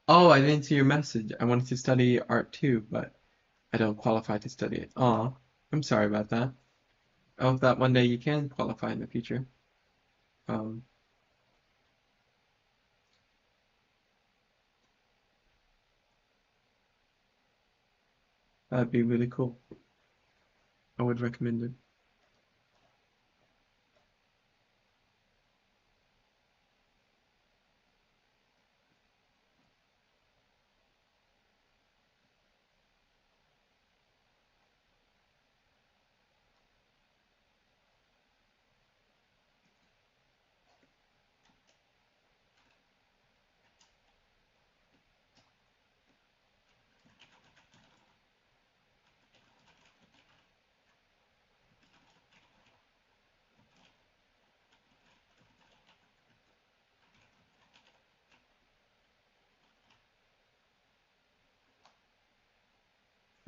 Oh, I didn't see your message. I wanted to study art too, but I don't qualify to study it. Aw, I'm sorry about that. I hope that one day you can qualify in the future. Um, that'd be really cool. I would recommend it.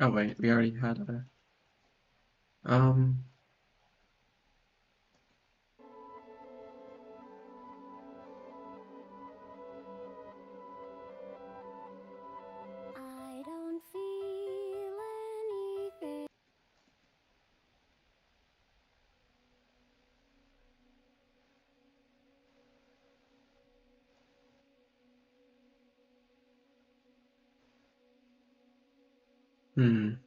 Oh wait, we already had a. Um,
I don't feel anything.
hmm.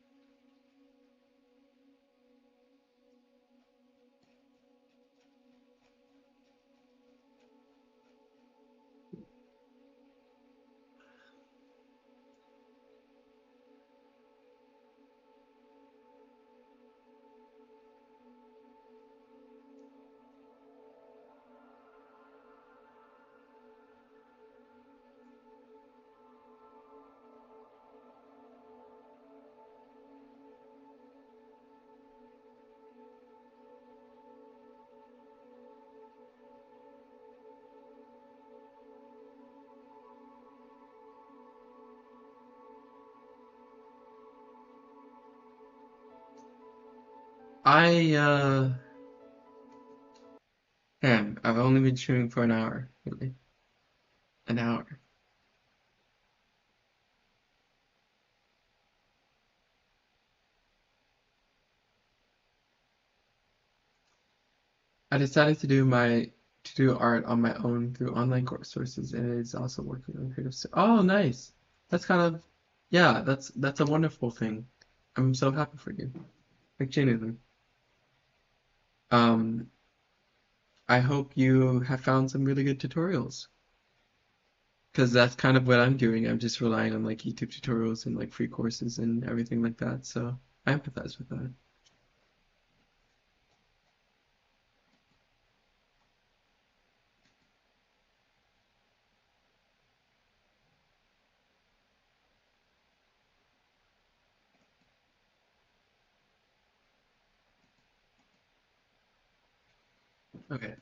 I man, I've only been streaming for an hour, really. An hour. I decided to do art on my own through online course sources, and it is also working on creative. Oh, nice. That's kind of yeah. That's a wonderful thing. I'm so happy for you. Like genuinely. Um, I hope you have found some really good tutorials. Because that's kind of what I'm doing. I'm just relying on like YouTube tutorials and like free courses and everything like that. So I empathize with that. Okay.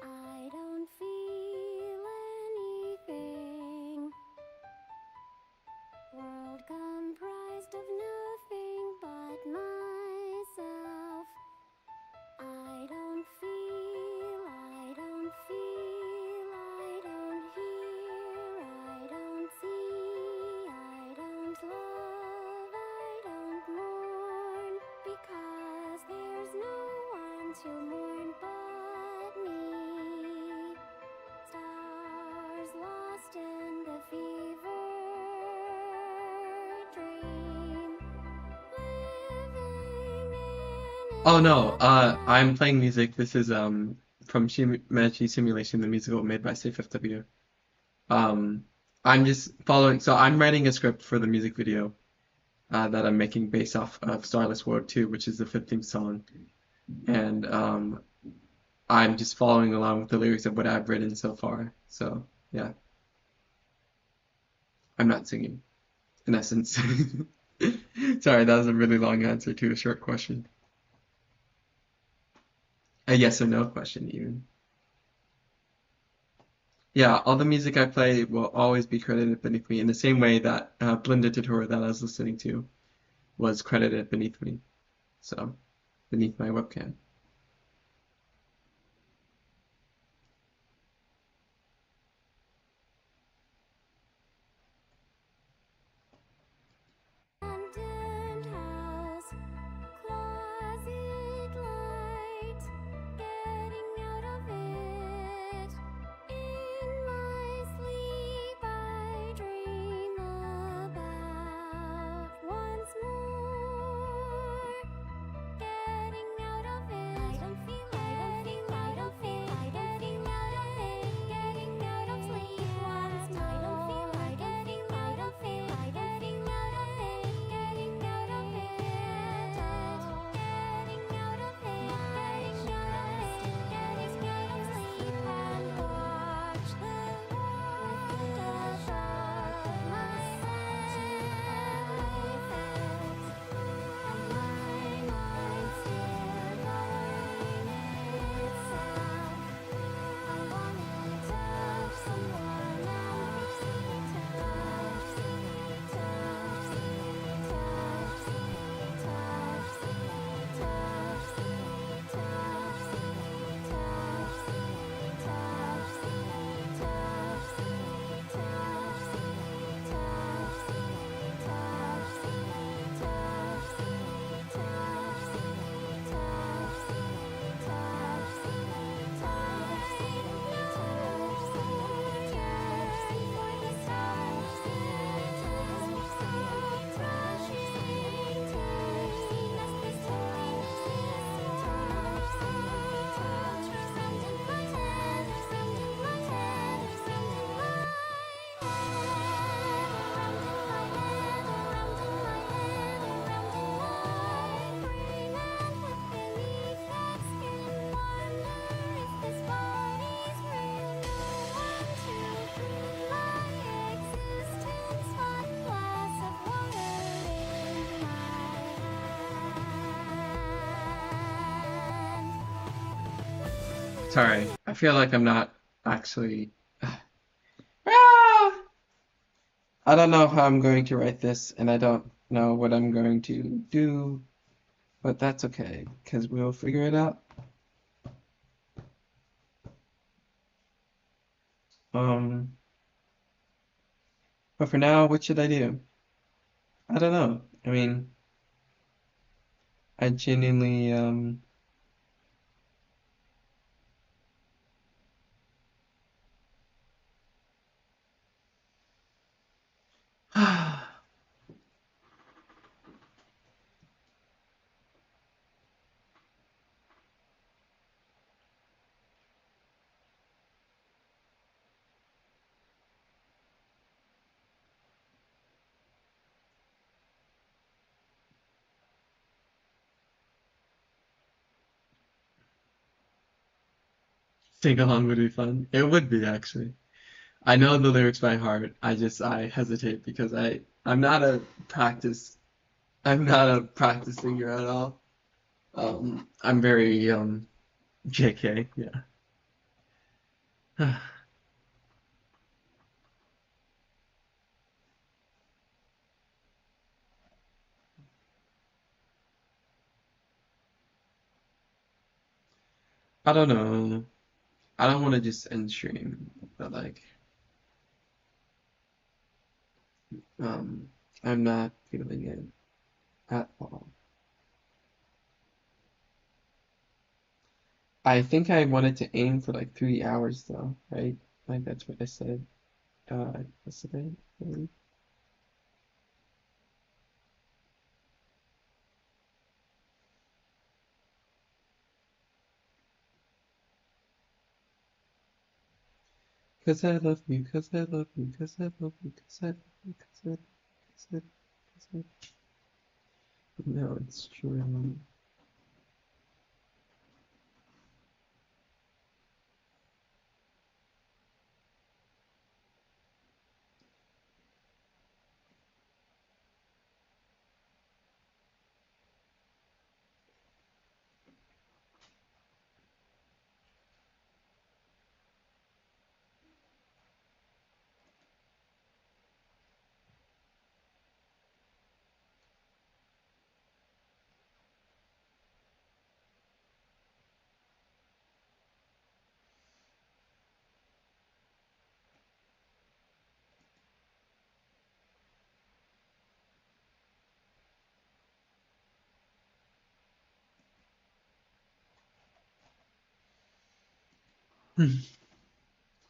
I don't feel anything. World comprised of nothing but myself. I don't feel, I don't feel, I don't hear, I don't see, I don't love, I don't mourn, because there's no one to mourn but me. Stars lost in the fever dream, living in
Oh
an
no, I'm
empire.
playing music. This is from Shimimachi Simulation, the musical made by SafeFW. Um, I'm just following. So I'm writing a script for the music video that I'm making based off of Starless World 2, which is the 15th song. And I'm just following along with the lyrics of what I've written so far. So yeah, I'm not singing in essence. Sorry, that was a really long answer to a short question. A yes or no question, even. Yeah, all the music I play will always be credited beneath me in the same way that Blinda tutorial that I was listening to was credited beneath me. So, beneath my webcam.
Abandoned house, closet light, getting out of it. In my sleep, I dream about once more. Getting out of it. I don't feel getting out of it. I don't feel out of it. Getting out of sleep once more. I don't feel like getting out of it. I getting out of it. Getting out of it. Getting out of it. Getting out of it. Getting out of sleep and watch the wonders of my
Sorry, I feel like I'm not actually. Ah! I don't know how I'm going to write this, and I don't know what I'm going to do, but that's okay, because we'll figure it out. Um, but for now, what should I do? I don't know. I mean, I genuinely, sing along would be fun. It would be actually. I know the lyrics by heart. I hesitate because I'm not a practice I'm not a practice singer at all. I'm very JK, yeah. I don't know. I don't want to just end stream, but like um I'm not feeling it at all. I think I wanted to aim for like 3 hours though, right? Like that's what I said yesterday, I believe. Cause I love you, cause I love you, cause I love you, cause I love you, cause I love you, cause I love you, 'cause no, it's true.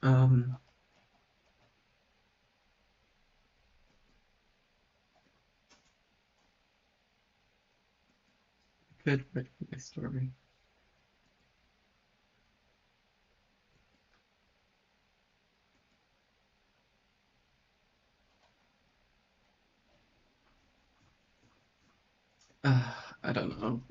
Um, Could write my story. I don't know.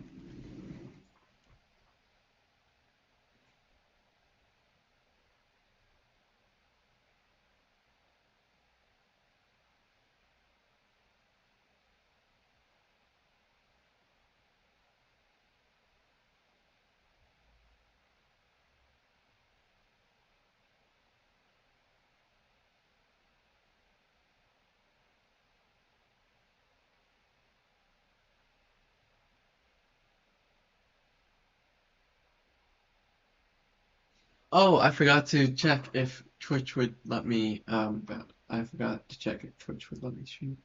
Oh, I forgot to check if Twitch would let me. But I forgot to check if Twitch would let me stream.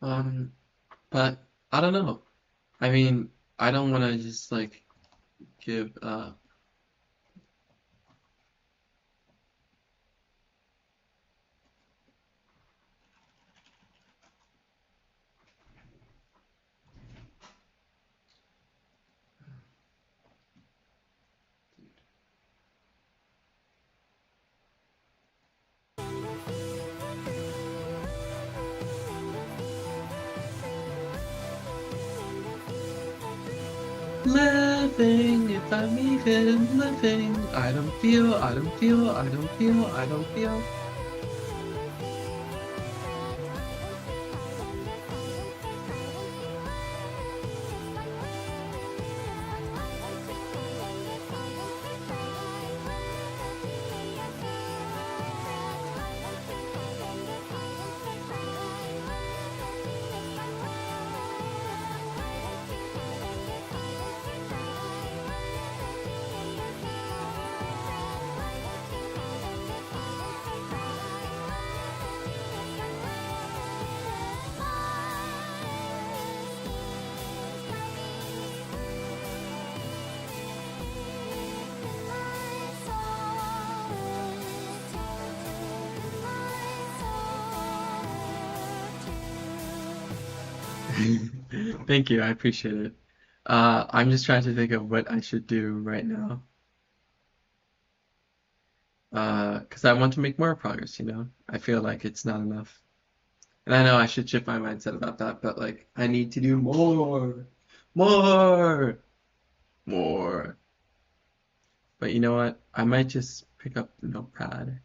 Um, but I don't know. I mean, I don't want to just like give. Living, if I'm even living, I don't feel, I don't feel, I don't feel, I don't feel. Thank you, I appreciate it. I'm just trying to think of what I should do right now. Because I want to make more progress, you know? I feel like it's not enough. And I know I should shift my mindset about that, but like, I need to do more, more, more. But you know what? I might just pick up the notepad.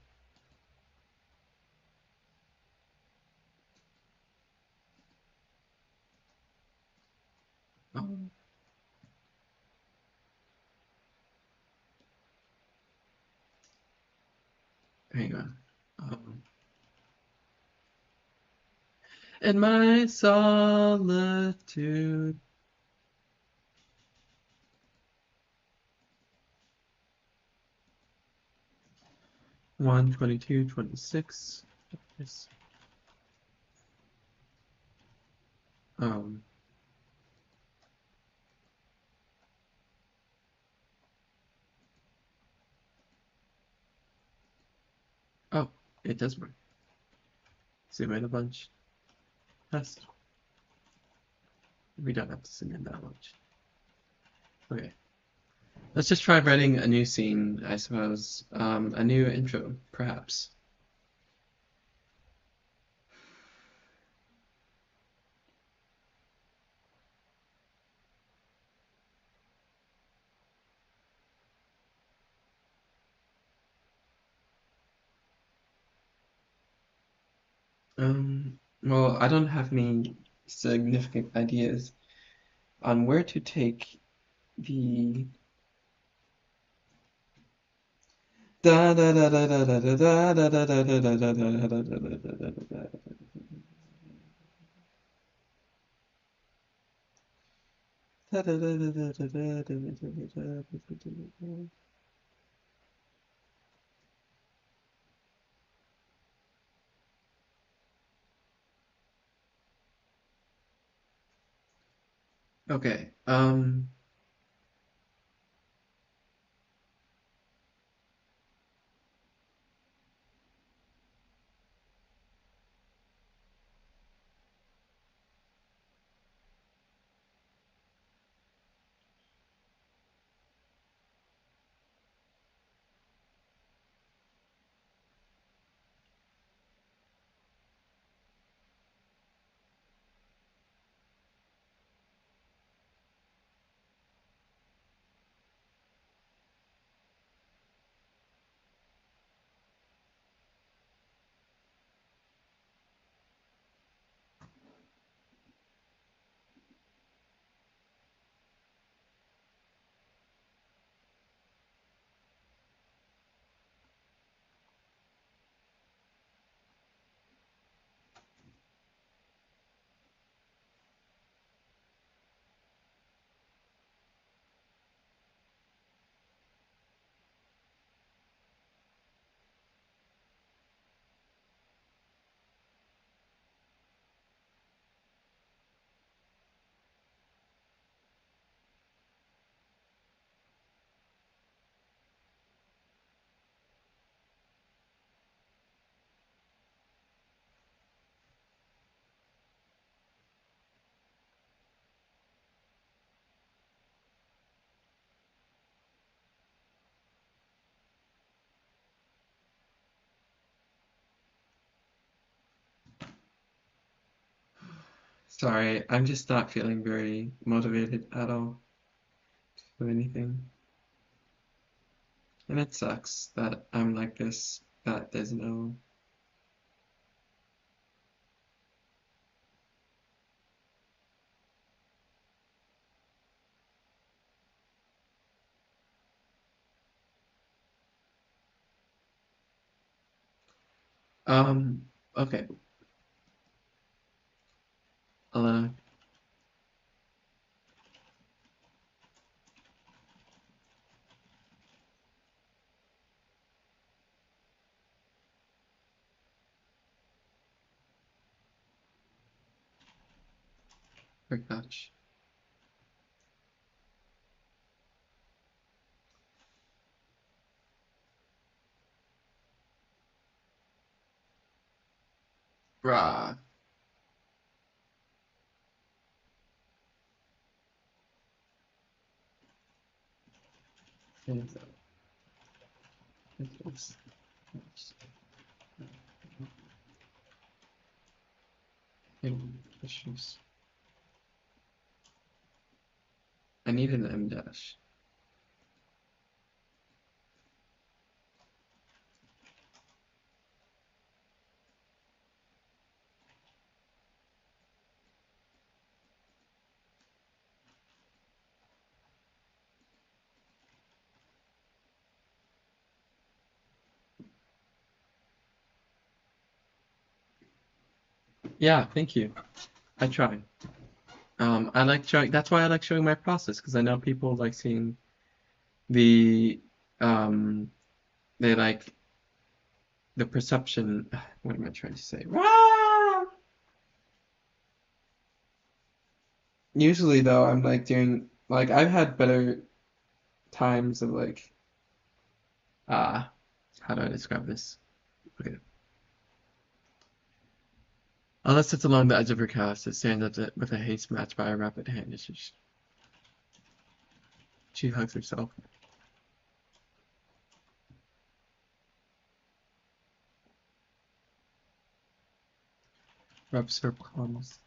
Um, Hang on. Um, in my solitude. 1:22:26. Yes. Um, oh, it does work. Zoom in a bunch. Test. We don't have to zoom in that much. Okay. Let's just try writing a new scene, I suppose. A new intro, perhaps. Well, I don't have any significant ideas on where to take the da da da da da da da da da da da da da da da da da. Okay. Sorry, I'm just not feeling very motivated at all to do anything. And it sucks that I'm like this, that there's no. Um, okay. Uh, for gosh. Bruh. Hands up. It's- Issues. I need an M dash. Yeah, thank you. I try. I like showing. That's why I like showing my process because I know people like seeing the um they like the perception. What am I trying to say? Rah! Usually though, I'm like doing like I've had better times of like uh how do I describe this? Okay. Unless it's along the edge of her cast, it stands up with a haste match by a rapid hand. She hugs herself. Rubs her palms.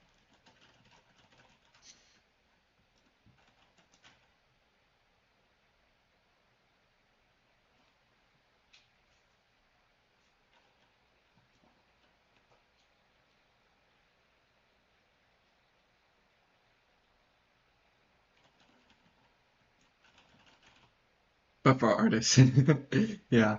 But for artists. Yeah.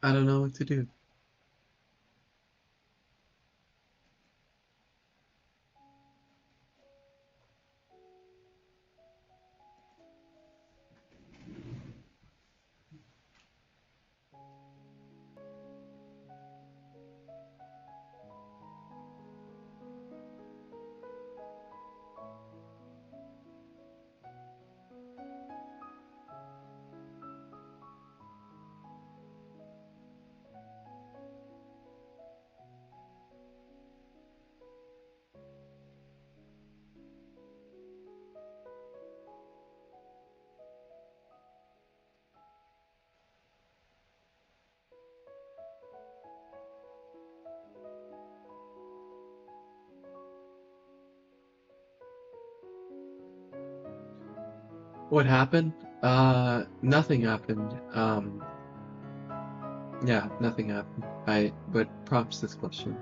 I don't know what to do. What happened? Nothing happened. Yeah, nothing happened. But props this question.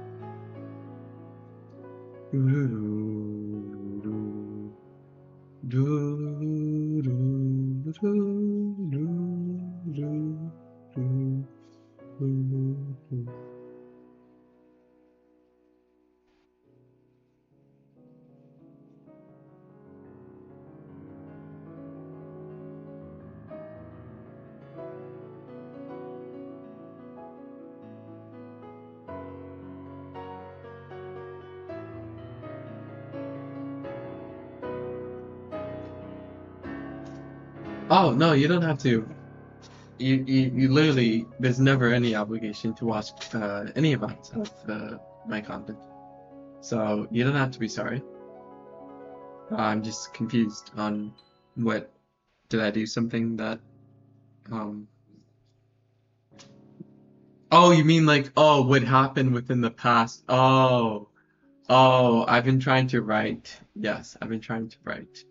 Oh, no, you don't have to. You literally, there's never any obligation to watch any amount of my content. So you don't have to be sorry. I'm just confused on what did I do something that um oh, you mean like, oh, what happened within the past? Oh, I've been trying to write. Yes, I've been trying to write.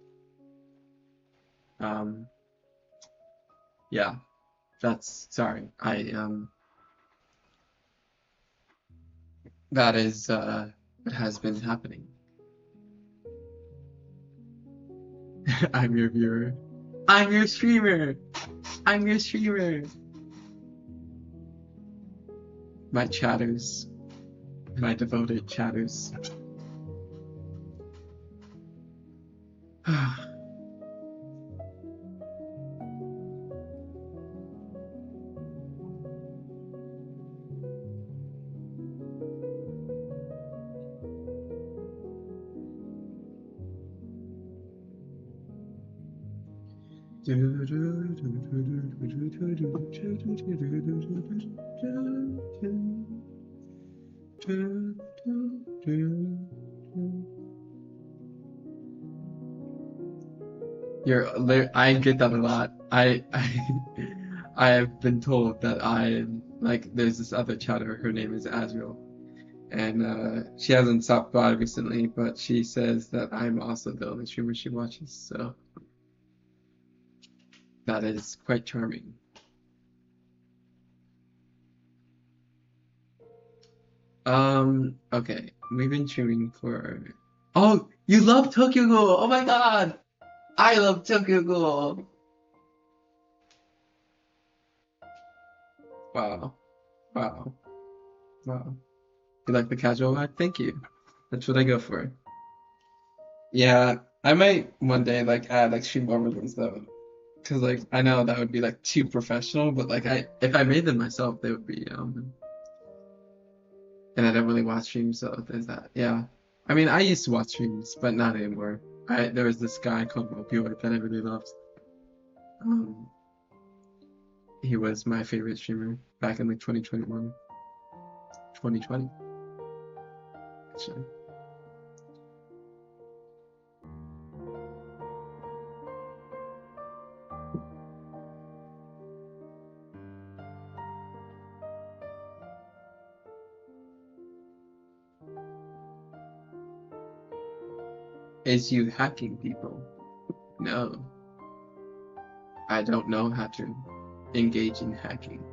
Um yeah, that's sorry. That is what has been happening. I'm your viewer. I'm your streamer. I'm your streamer. My chatters, my devoted chatters. I get that a lot. I have been told that I'm like there's this other chatter. Her name is Azrael, and she hasn't stopped by recently, but she says that I'm also the only streamer she watches. So that is quite charming. Okay, we've been streaming for. Oh, you love Tokyo Ghoul! Oh my God, I love Tokyo Ghoul! Wow, wow, wow. You like the casual vibe? Thank you. That's what I go for. Yeah, I might one day like add like stream overlays though, because like I know that would be like too professional, but like I if I made them myself, they would be and I don't really watch streams, so there's that. Yeah, I mean I used to watch streams, but not anymore. There was this guy called Opioid that I really loved. Um, he was my favorite streamer back in like 2021, 2020 actually. Is you hacking people? No, I don't know how to engage in hacking.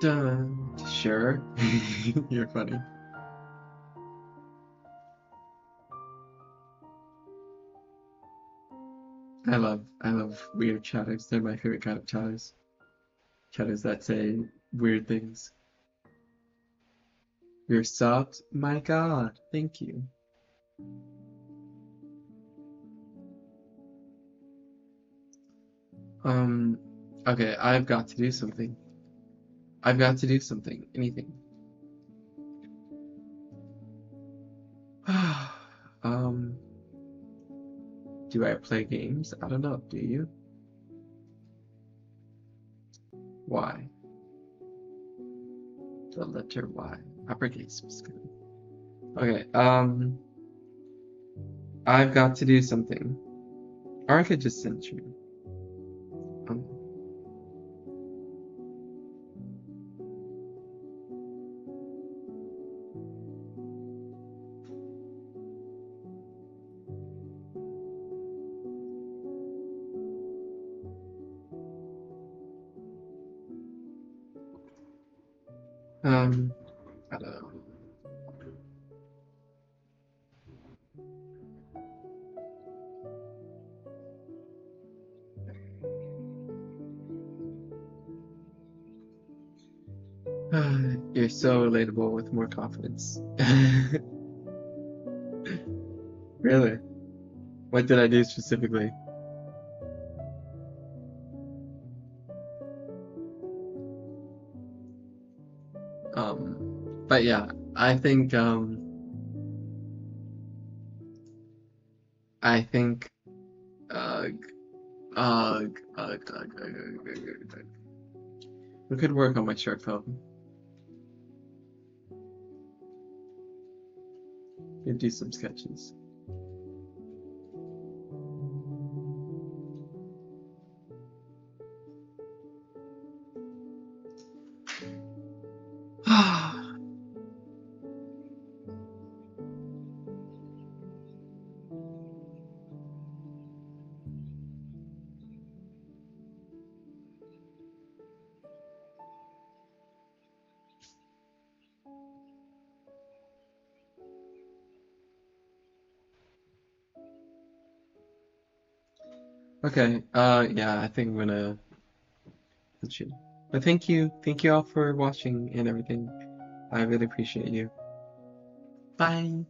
Dun. Sure. You're funny. I love weird chatters. They're my favorite kind of chatters. Chatters that say weird things. You're subbed? My God, thank you. Um, okay, I've got to do something. I've got to do something. Anything. Um, do I play games? I don't know. Do you? Why? The letter Y. Uppercase was good. Okay, I've got to do something. Or I could just send you. Um, um, I don't know. You're so relatable with more confidence. Really? What did I do specifically? But yeah, I think I think ugh, ugh. We could work on my short film. Could do some sketches. Okay, yeah, I think I'm gonna let you. But thank you all for watching and everything. I really appreciate you. Bye.